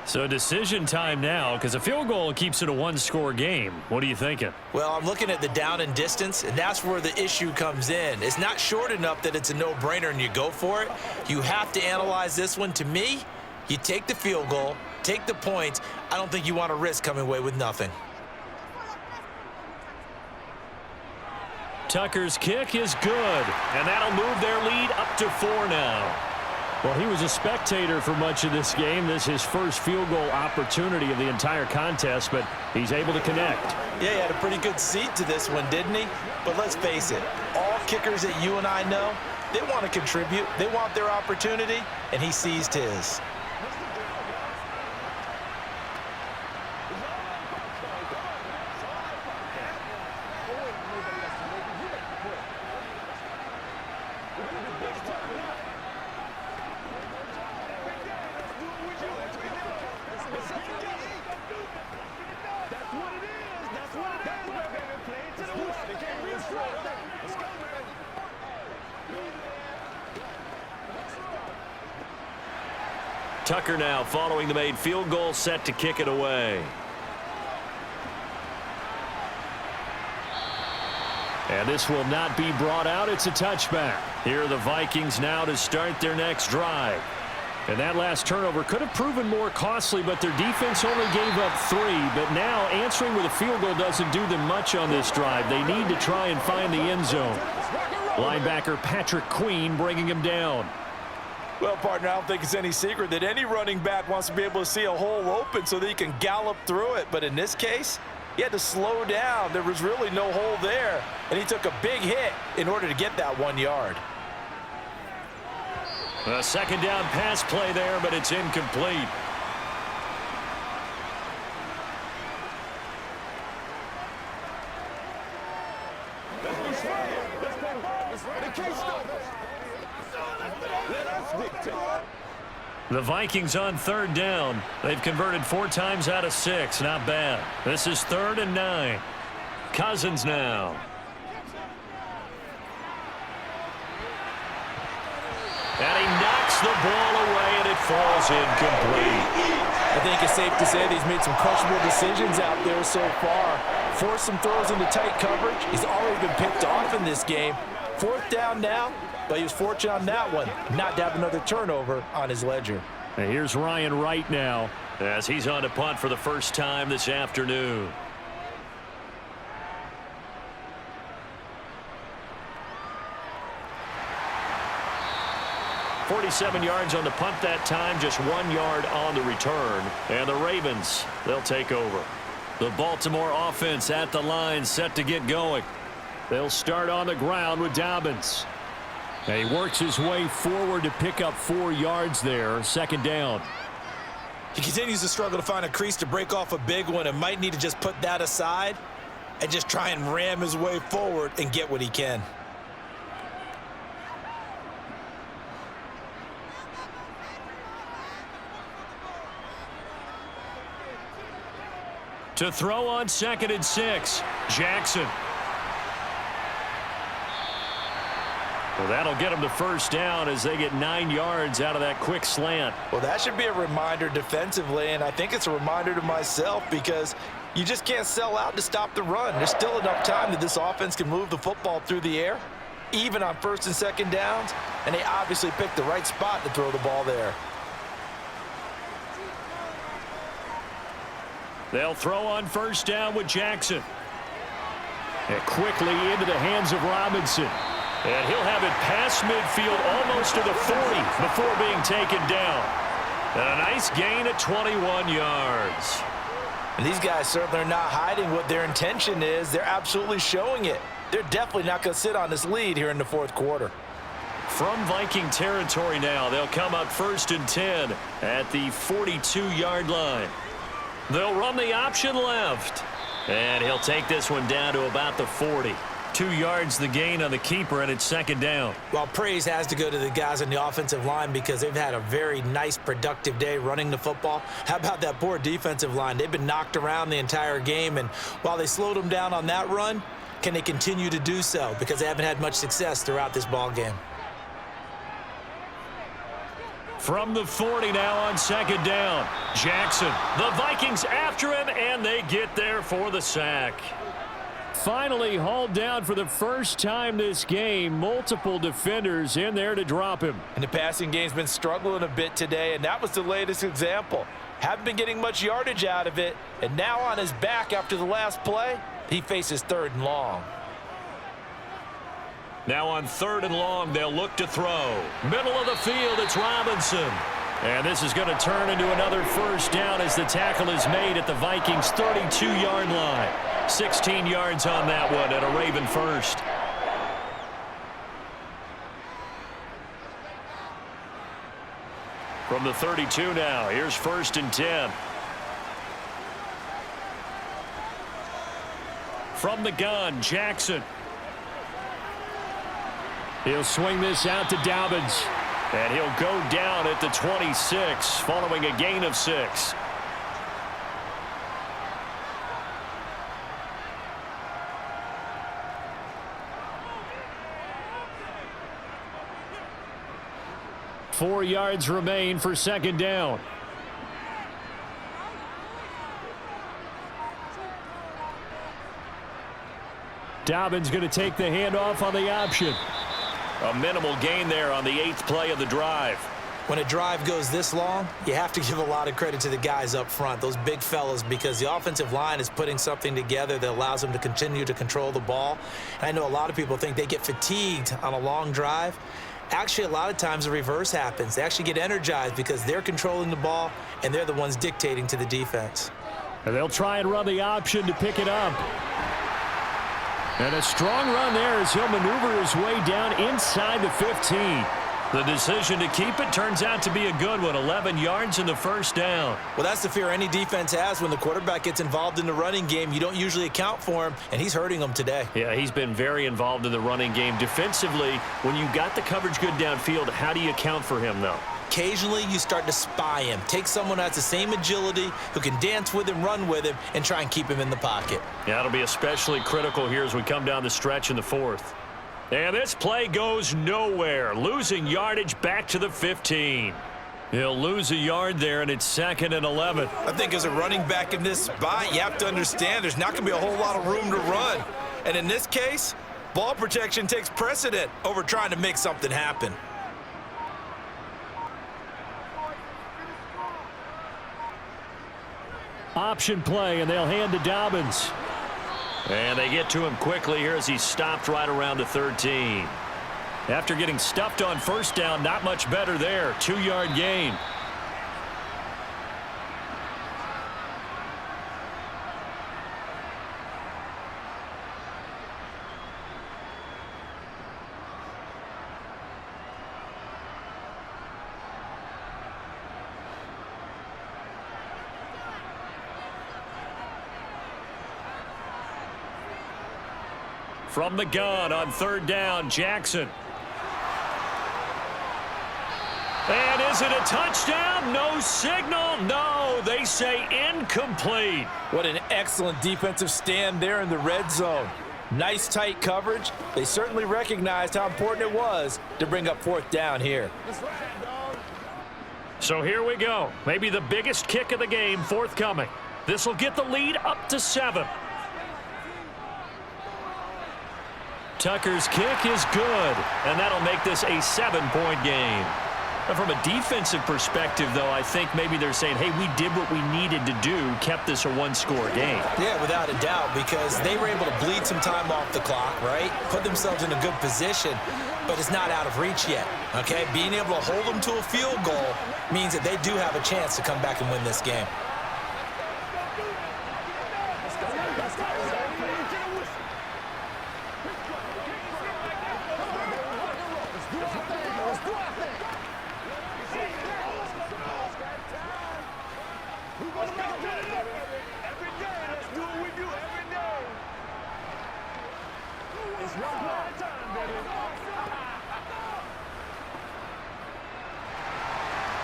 So decision time now, because a field goal keeps it a 1-score game. What are you thinking? Well, I'm looking at the down and distance, and that's where the issue comes in. It's not short enough that it's a no-brainer and you go for it. You have to analyze this one. To me, you take the field goal, take the points. I don't think you want to risk coming away with nothing. Tucker's kick is good, and that'll move their lead up to 4 now. Well, he was a spectator for much of this game. This is his first field goal opportunity of the entire contest, but he's able to connect. Yeah, he had a pretty good seat to this one, didn't he? But let's face it, all kickers that you and I know, they want to contribute. They want their opportunity, and he seized his. Tucker now following the made field goal, set to kick it away. And this will not be brought out. It's a touchback. Here are the Vikings now to start their next drive. And that last turnover could have proven more costly, but their defense only gave up 3. But now answering with a field goal doesn't do them much on this drive. They need to try and find the end zone. Linebacker Patrick Queen bringing him down. Well, partner, I don't think it's any secret that any running back wants to be able to see a hole open so that he can gallop through it. But in this case, he had to slow down. There was really no hole there, and he took a big hit in order to get that 1 yard. A second down pass play there, but it's incomplete. The Vikings on third down. They've converted 4 times out of 6. Not bad. This is 3rd and 9. Cousins now. And he knocks the ball away, and it falls incomplete. I think it's safe to say that he's made some questionable decisions out there so far. Forced some throws into tight coverage. He's already been picked off in this game. 4th down now, but he was fortunate on that one not to have another turnover on his ledger. And here's Ryan Wright now as he's on to punt for the first time this afternoon. 47 yards on the punt that time, just 1 yard on the return. And the Ravens, they'll take over. The Baltimore offense at the line, set to get going. They'll start on the ground with Dobbins. And he works his way forward to pick up 4 yards there, 2nd down. He continues to struggle to find a crease to break off a big one and might need to just put that aside and just try and ram his way forward and get what he can. To throw on 2nd and 6, Jackson. Well, that'll get them to first down as they get 9 yards out of that quick slant. Well, that should be a reminder defensively, and I think it's a reminder to myself because you just can't sell out to stop the run. There's still enough time that this offense can move the football through the air, even on 1st and 2nd downs, and they obviously picked the right spot to throw the ball there. They'll throw on 1st down with Jackson. And quickly into the hands of Robinson. And he'll have it past midfield almost to the 40 before being taken down. And a nice gain at 21 yards. And these guys certainly are not hiding what their intention is. They're absolutely showing it. They're definitely not going to sit on this lead here in the 4th quarter. From Viking territory now, they'll come up 1st and 10 at the 42-yard line. They'll run the option left. And he'll take this one down to about the 40. 2 yards the gain on the keeper, and it's 2nd down. Well, praise has to go to the guys on the offensive line because they've had a very nice, productive day running the football. How about that poor defensive line? They've been knocked around the entire game, and while they slowed them down on that run, can they continue to do so? Because they haven't had much success throughout this ball game. From the 40 now on 2nd down, Jackson. The Vikings after him, and they get there for the sack. Finally hauled down for the first time this game. Multiple defenders in there to drop him. And the passing game's been struggling a bit today, and that was the latest example. Haven't been getting much yardage out of it, and now on his back after the last play, he faces 3rd and long. Now on 3rd and long, they'll look to throw. Middle of the field, it's Robinson. And this is going to turn into another first down as the tackle is made at the Vikings' 32-yard line. 16 yards on that one and a Raven first. From the 32 now, here's 1st and 10. From the gun, Jackson. He'll swing this out to Dobbins. And he'll go down at the 26 following a gain of 6. Four yards remain for 2nd down. Dobbins going to take the handoff on the option. A minimal gain there on the 8th play of the drive. When a drive goes this long, you have to give a lot of credit to the guys up front, those big fellas, because the offensive line is putting something together that allows them to continue to control the ball. And I know a lot of people think they get fatigued on a long drive. Actually, a lot of times the reverse happens. They actually get energized because they're controlling the ball, and they're the ones dictating to the defense. And they'll try and run the option to pick it up. And a strong run there as he'll maneuver his way down inside the 15. The decision to keep it turns out to be a good one. 11 yards in the first down. Well, that's the fear any defense has when the quarterback gets involved in the running game. You don't usually account for him, and he's hurting them today. Yeah, he's been very involved in the running game. Defensively, when you got the coverage good downfield, how do you account for him, though? occasionally you start to spy him. Take someone who has the same agility, who can dance with him, run with him, and try and keep him in the pocket. Yeah, it'll be especially critical here as we come down the stretch in the fourth. And this play goes nowhere, losing yardage back to the 15. He'll lose a yard there, and it's 2nd and 11. I think as a running back in this spot, you have to understand there's not going to be a whole lot of room to run. And in this case, ball protection takes precedent over trying to make something happen. Option play, and they'll hand to Dobbins. And they get to him quickly here as he's stopped right around the 13. After getting stuffed on first down, not much better there. 2-yard gain. From the gun on 3rd down, Jackson. And is it a touchdown? No signal. No, they say incomplete. What an excellent defensive stand there in the red zone. Nice tight coverage. They certainly recognized how important it was to bring up 4th down here. So here we go. Maybe the biggest kick of the game forthcoming. This will get the lead up to 7. Tucker's kick is good, and that'll make this a 7-point game. And from a defensive perspective, though, I think maybe they're saying, hey, we did what we needed to do, kept this a 1-score game. Yeah, without a doubt, because they were able to bleed some time off the clock, right? Put themselves in a good position, but it's not out of reach yet, okay? Being able to hold them to a field goal means that they do have a chance to come back and win this game.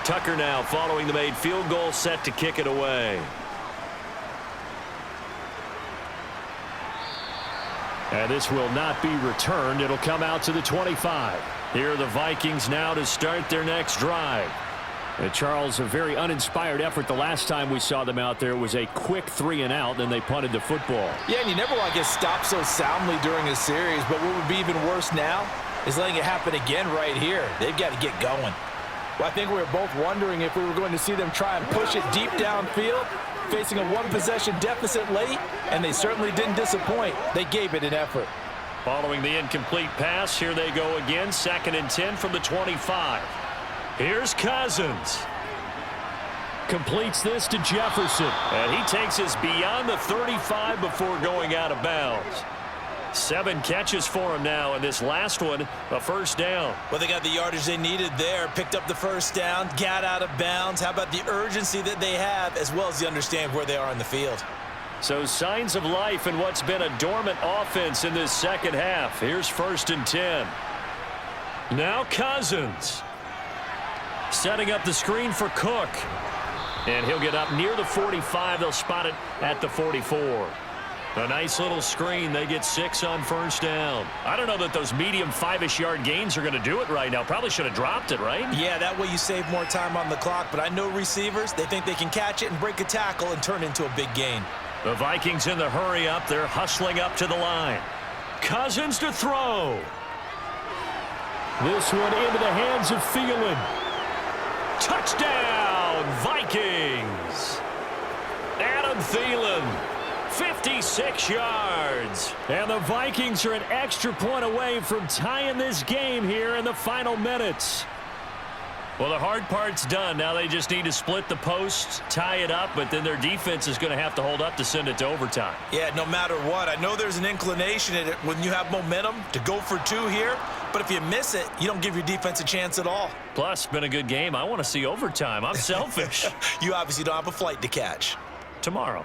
Tucker now following the made field goal, set to kick it away. And this will not be returned. It'll come out to the 25. Here are the Vikings now to start their next drive. And Charles, a very uninspired effort the last time we saw them out there. It was a quick 3-and-out, then they punted the football. Yeah, and you never want to get stopped so soundly during a series, but what would be even worse now is letting it happen again right here. They've got to get going. Well, I think we were both wondering if we were going to see them try and push it deep downfield, facing a one-possession deficit late, and they certainly didn't disappoint. They gave it an effort. Following the incomplete pass, here they go again, 2nd and 10 from the 25. Here's Cousins. Completes this to Jefferson, and he takes us beyond the 35 before going out of bounds. 7 catches for him now, and this last one, a first down. Well, they got the yardage they needed there, picked up the first down, got out of bounds. How about the urgency that they have, as well as the understand where they are in the field? So signs of life in what's been a dormant offense in this second half. Here's 1st and 10. Now Cousins. Setting up the screen for Cook. And he'll get up near the 45. They'll spot it at the 44. A nice little screen. They get 6 on first down. I don't know that those medium 5-ish yard gains are going to do it right now. Probably should have dropped it, right? Yeah, that way you save more time on the clock. But I know receivers, they think they can catch it and break a tackle and turn it into a big gain. The Vikings in the hurry up. They're hustling up to the line. Cousins to throw. This one into the hands of Thielen. Touchdown, Vikings. Adam Thielen. 56 yards. And the Vikings are an extra point away from tying this game here in the final minutes. Well, the hard part's done. Now they just need to split the posts, tie it up, but then their defense is going to have to hold up to send it to overtime. Yeah, no matter what. I know there's an inclination in it when you have momentum to go for 2 here, but if you miss it, you don't give your defense a chance at all. Plus, been a good game. I want to see overtime. I'm selfish. You obviously don't have a flight to catch. Tomorrow.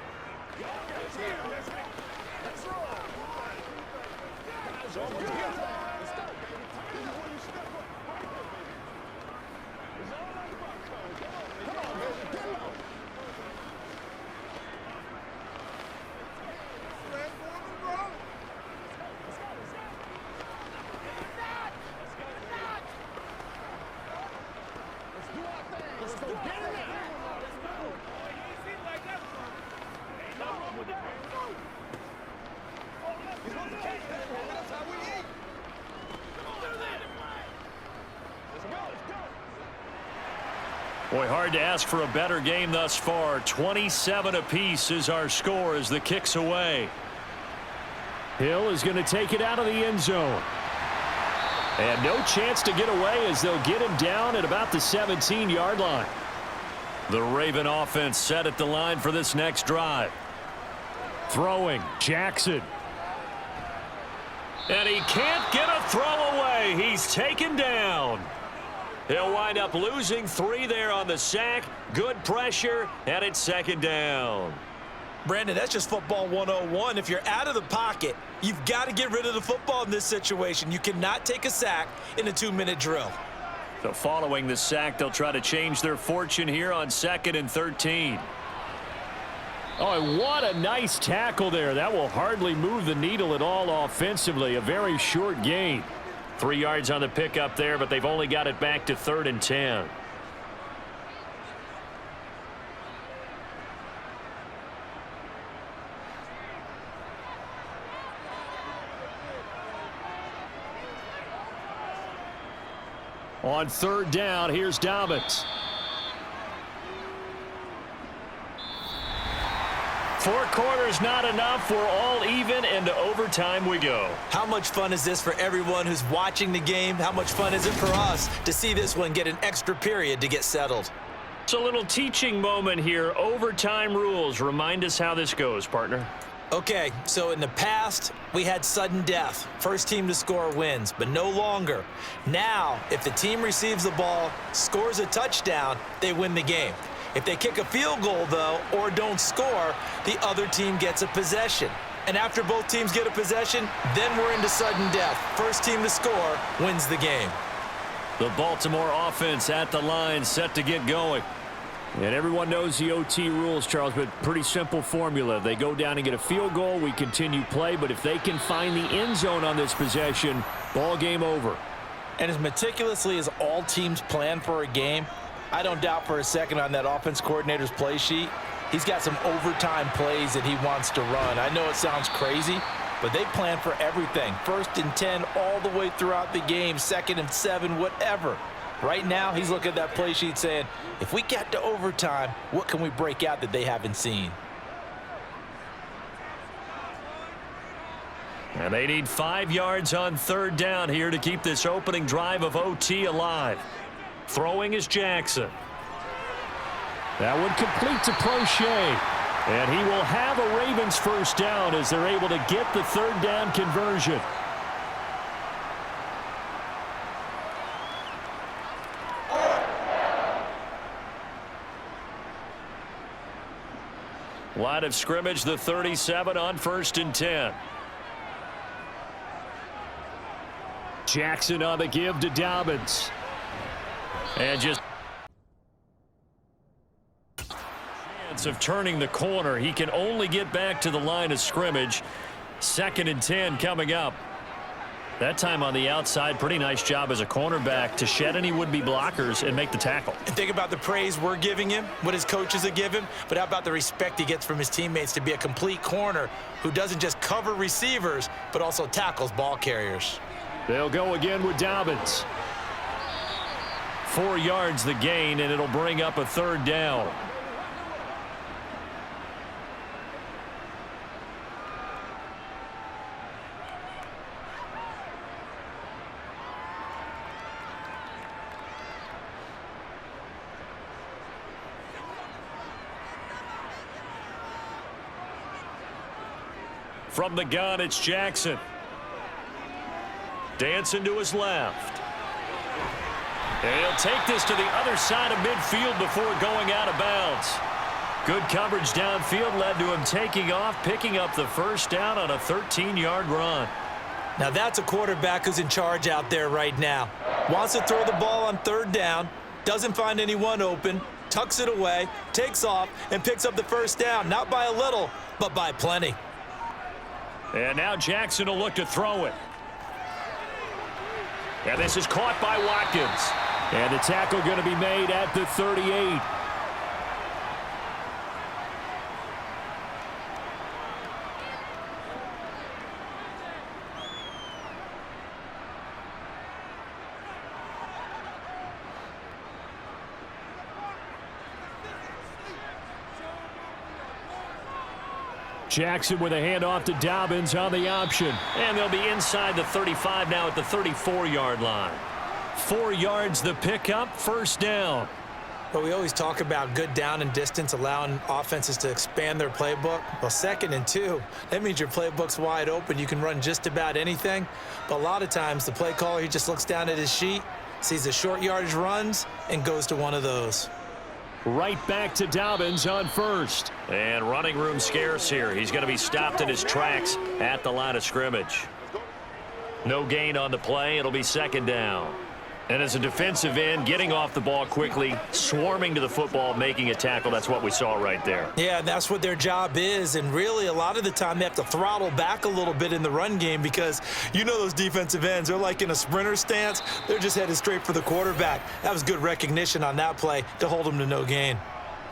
Boy, hard to ask for a better game thus far. 27 apiece is our score as the kick's away. Hill is going to take it out of the end zone. And no chance to get away as they'll get him down at about the 17-yard line. The Raven offense set at the line for this next drive. Throwing, Jackson. And he can't get a throw away. He's taken down. He'll wind up losing 3 there on the sack. Good pressure, and it's second down. Brandon, that's just football 101. If you're out of the pocket, you've got to get rid of the football in this situation. You cannot take a sack in a 2-minute drill. So following the sack, they'll try to change their fortune here on 2nd and 13. Oh, and what a nice tackle there. That will hardly move the needle at all offensively. A very short gain. 3 yards on the pickup there, but they've only got it back to 3rd and 10. On 3rd down, here's Dobbins. 4 quarters not enough. We're all even, and to overtime we go. How much fun is this for everyone who's watching the game? How much fun is it for us to see this one get an extra period to get settled? It's a little teaching moment here. Overtime rules. Remind us how this goes, partner. Okay, so in the past, we had sudden death. First team to score wins, but no longer. Now, if the team receives the ball, scores a touchdown, they win the game. If they kick a field goal, though, or don't score, the other team gets a possession. And after both teams get a possession, then we're into sudden death. First team to score wins the game. The Baltimore offense at the line, set to get going. And everyone knows the OT rules, Charles, but pretty simple formula. They go down and get a field goal, we continue play, but if they can find the end zone on this possession, ball game over. And as meticulously as all teams plan for a game, I don't doubt for a second on that offense coordinator's play sheet, he's got some overtime plays that he wants to run. I know it sounds crazy, but they plan for everything. 1st and 10 all the way throughout the game, 2nd and 7, whatever. Right now, he's looking at that play sheet saying, if we get to overtime, what can we break out that they haven't seen? And they need 5 yards on 3rd down here to keep this opening drive of OT alive. Throwing is Jackson. That one complete to Prochet. And he will have a Ravens first down as they're able to get the 3rd down conversion. Line of scrimmage, the 37 on 1st and 10. Jackson on the give to Dobbins. And just chance of turning the corner. He can only get back to the line of scrimmage. 2nd and 10 coming up. That time on the outside, pretty nice job as a cornerback to shed any would-be blockers and make the tackle. And think about the praise we're giving him, what his coaches have given, but how about the respect he gets from his teammates to be a complete corner who doesn't just cover receivers, but also tackles ball carriers. They'll go again with Dobbins. 4 yards the gain, and it'll bring up a 3rd down. From the gun, it's Jackson. Dancing to his left. And he'll take this to the other side of midfield before going out of bounds. Good coverage downfield led to him taking off, picking up the first down on a 13-yard run. Now that's a quarterback who's in charge out there right now. Wants to throw the ball on 3rd down, doesn't find anyone open, tucks it away, takes off, and picks up the first down. Not by a little, but by plenty. And now Jackson will look to throw it. And this is caught by Watkins. And the tackle going to be made at the 38. Jackson with a handoff to Dobbins on the option. And they'll be inside the 35 now at the 34-yard line. 4 yards the pickup, first down. But we always talk about good down and distance, allowing offenses to expand their playbook. Well, 2nd and 2, that means your playbook's wide open. You can run just about anything. But a lot of times the play caller, he just looks down at his sheet, sees the short yardage runs, and goes to one of those. Right back to Dobbins on first. And running room scarce here. He's going to be stopped in his tracks at the line of scrimmage. No gain on the play. It'll be 2nd down. And as a defensive end, getting off the ball quickly, swarming to the football, making a tackle, that's what we saw right there. Yeah, that's what their job is. And really, a lot of the time, they have to throttle back a little bit in the run game because you know those defensive ends, they're like in a sprinter stance. They're just headed straight for the quarterback. That was good recognition on that play to hold them to no gain.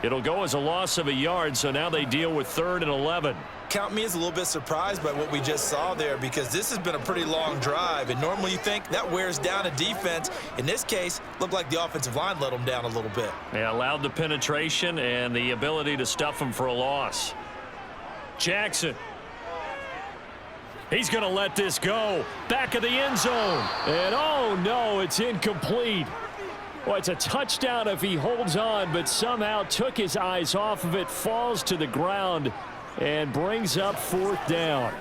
It'll go as a loss of a yard, so now they deal with 3rd and 11. Count me as a little bit surprised by what we just saw there because this has been a pretty long drive, and normally you think that wears down a defense. In this case, looked like the offensive line let them down a little bit. They allowed the penetration and the ability to stuff them for a loss. Jackson. He's going to let this go. Back of the end zone. And oh no, it's incomplete. Well, it's a touchdown if he holds on, but somehow took his eyes off of it, falls to the ground, and brings up 4th down.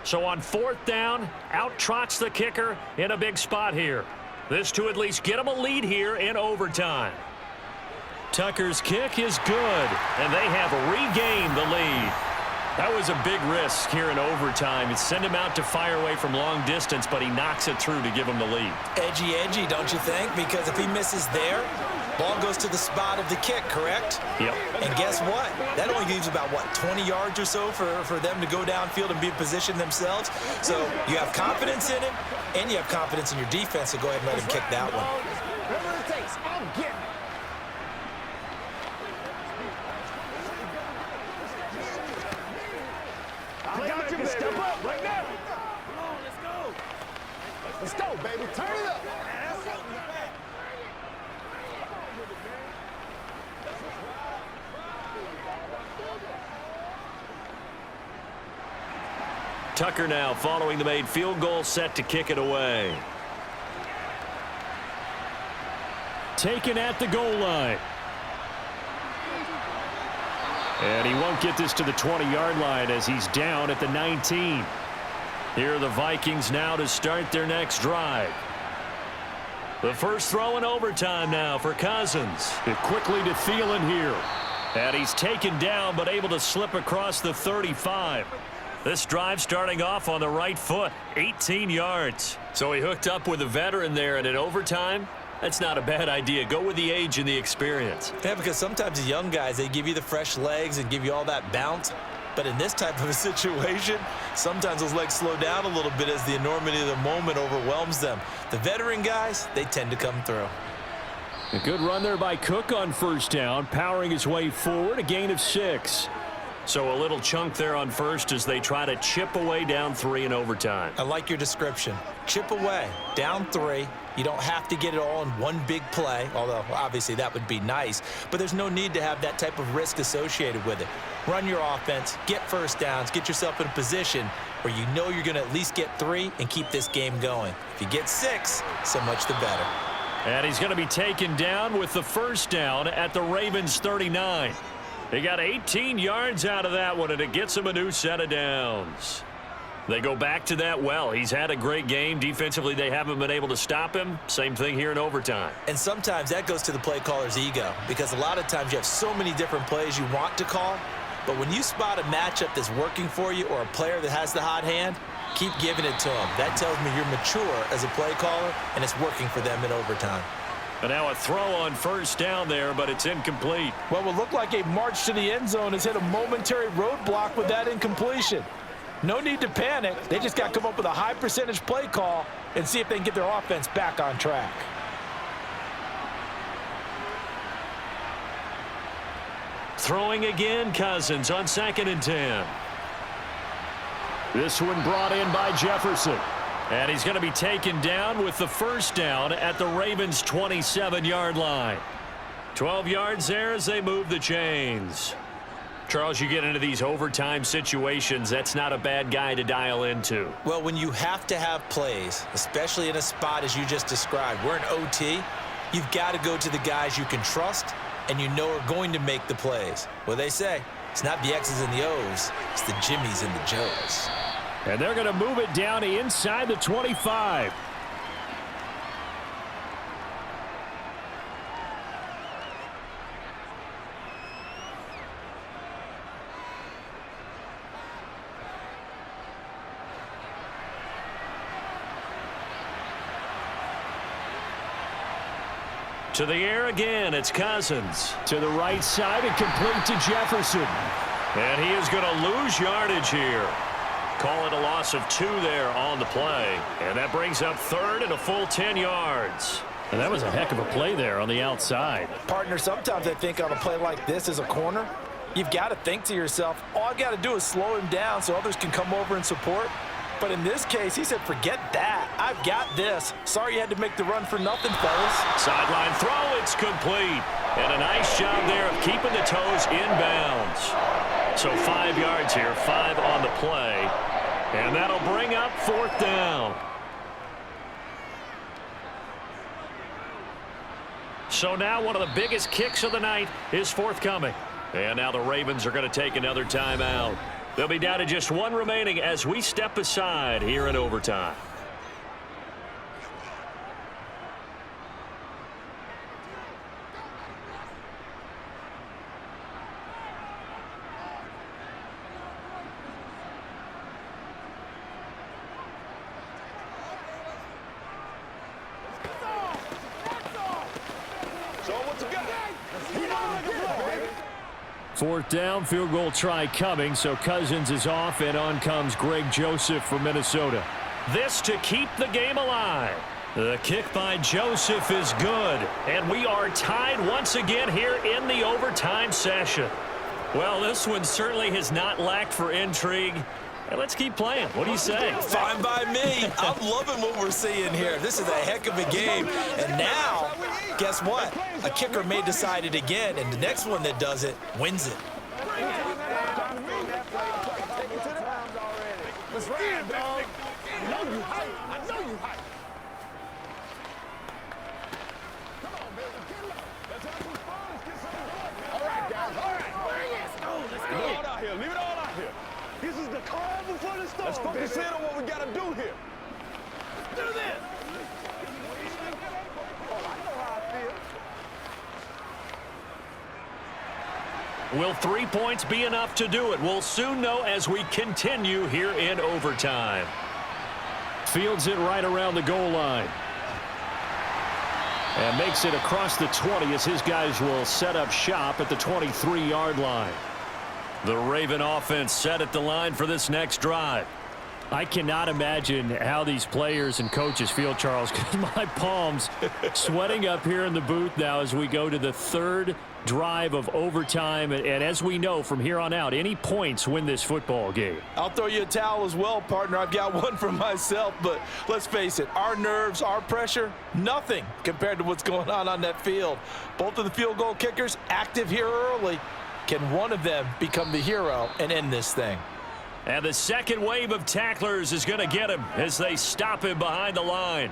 So on 4th down, out trots the kicker in a big spot here. This to at least get him a lead here in overtime. Tucker's kick is good, and they have regained the lead. That was a big risk here in overtime. It's send him out to fire away from long distance, but he knocks it through to give him the lead. Edgy, don't you think? Because if he misses there, ball goes to the spot of the kick, correct? Yep. And guess what? That only leaves about, 20 yards or so for them to go downfield and be in position themselves. So you have confidence in him, and you have confidence in your defense, so go ahead and let him kick that one. Whatever it takes, I'm getting it. I got you, baby. Step up right now. Come on, let's go. Let's go, baby. Turn it up. Tucker now following the made field goal, set to kick it away. Taken at the goal line. And he won't get this to the 20-yard line as he's down at the 19. Here are the Vikings now to start their next drive. The first throw in overtime now for Cousins. It quickly to Thielen here. And he's taken down but able to slip across the 35. This drive starting off on the right foot, 18 yards. So he hooked up with a veteran there, and in overtime, that's not a bad idea. Go with the age and the experience. Yeah, because sometimes the young guys, they give you the fresh legs and give you all that bounce. But in this type of a situation, sometimes those legs slow down a little bit as the enormity of the moment overwhelms them. The veteran guys, they tend to come through. A good run there by Cook on first down, powering his way forward, a gain of 6. So a little chunk there on first as they try to chip away down 3 in overtime. I like your description. Chip away, down 3. You don't have to get it all in one big play, although obviously that would be nice. But there's no need to have that type of risk associated with it. Run your offense, get first downs, get yourself in a position where you know you're going to at least get 3 and keep this game going. If you get 6, so much the better. And he's going to be taken down with the first down at the Ravens 39. They got 18 yards out of that one, and it gets him a new set of downs. They go back to that well. He's had a great game. Defensively, they haven't been able to stop him. Same thing here in overtime. And sometimes that goes to the play caller's ego, because a lot of times you have so many different plays you want to call, but when you spot a matchup that's working for you or a player that has the hot hand, keep giving it to them. That tells me you're mature as a play caller, and it's working for them in overtime. And now a throw on first down there, but it's incomplete. What will look like a march to the end zone has hit a momentary roadblock with that incompletion. No need to panic. They just got to come up with a high percentage play call and see if they can get their offense back on track. Throwing again, Cousins on 2nd and 10. This one brought in by Jefferson. And he's going to be taken down with the first down at the Ravens' 27-yard line. 12 yards there as they move the chains. Charles, you get into these overtime situations, that's not a bad guy to dial into. Well, when you have to have plays, especially in a spot as you just described, we're in OT, you've got to go to the guys you can trust and you know are going to make the plays. Well, they say it's not the X's and the O's, it's the Jimmies and the Joes. And they're going to move it down inside the 25. To the air again, it's Cousins. To the right side and complete to Jefferson. And he is going to lose yardage here. Call it a loss of 2 there on the play. And that brings up 3rd and a full 10 yards. And that was a heck of a play there on the outside. Partner, sometimes I think on a play like this as a corner, you've got to think to yourself, all I got to do is slow him down so others can come over and support. But in this case, he said, forget that. I've got this. Sorry you had to make the run for nothing, fellas. Sideline throw, it's complete. And a nice job there of keeping the toes inbounds. So 5 yards here, 5 on the play. And that'll bring up 4th down. So now one of the biggest kicks of the night is forthcoming. And now the Ravens are going to take another timeout. They'll be down to just 1 remaining as we step aside here in overtime. Fourth down, field goal try coming, so Cousins is off, and on comes Greg Joseph from Minnesota. This to keep the game alive. The kick by Joseph is good, and we are tied once again here in the overtime session. Well, this one certainly has not lacked for intrigue. And let's keep playing. What do you say? Fine by me. I'm loving what we're seeing here. This is a heck of a game. And now, guess what? A kicker may decide it again, and the next one that does it wins it. Let's ride, dog. I know you hype. I know you hype. Come on, baby. Let's have some fun. Let's get some. All right, guys. All right. Let's go. Let's go. Leave it all out here. Leave it all out here. This is the calm before the storm. Let's focus in on what we got to do here. Let's do this. Oh, I know how I feel. Will 3 points be enough to do it? We'll soon know as we continue here in overtime. Fields it right around the goal line. And makes it across the 20 as his guys will set up shop at the 23-yard line. The Raven offense set at the line for this next drive. I cannot imagine how these players and coaches feel, Charles, because my palms sweating up here in the booth now as we go to the 3rd drive of overtime. And as we know from here on out, any points win this football game. I'll throw you a towel as well, partner. I've got one for myself, but let's face it, our nerves, our pressure, nothing compared to what's going on that field. Both of the field goal kickers active here early. Can one of them become the hero and end this thing? And the second wave of tacklers is going to get him as they stop him behind the line.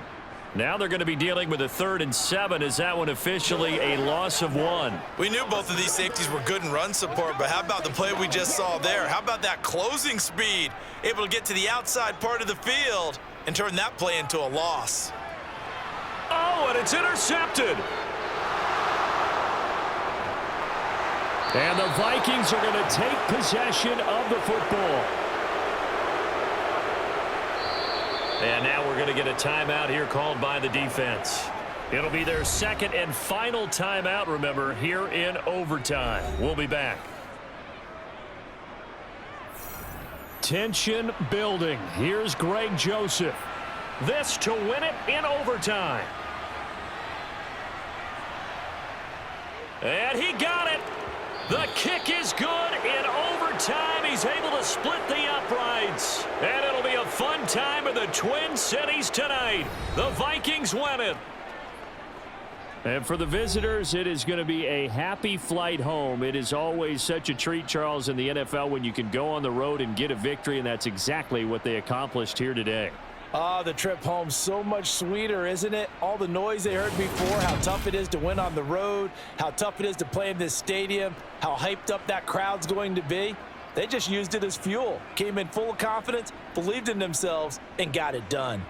Now they're going to be dealing with a 3rd and 7 as that one officially a loss of 1. We knew both of these safeties were good in run support, but how about the play we just saw there? How about that closing speed? Able to get to the outside part of the field and turn that play into a loss. Oh, and it's intercepted. And the Vikings are going to take possession of the football. And now we're going to get a timeout here called by the defense. It'll be their second and final timeout, remember, here in overtime. We'll be back. Tension building. Here's Greg Joseph. This to win it in overtime. And he got it. The kick is good in overtime. He's able to split the uprights. And it'll be a fun time in the Twin Cities tonight. The Vikings win it. And for the visitors, it is going to be a happy flight home. It is always such a treat, Charles, in the NFL when you can go on the road and get a victory, and that's exactly what they accomplished here today. The trip home so much sweeter, isn't it? All the noise they heard before, how tough it is to win on the road, how tough it is to play in this stadium, how hyped up that crowd's going to be. They just used it as fuel, came in full of confidence, believed in themselves, and got it done.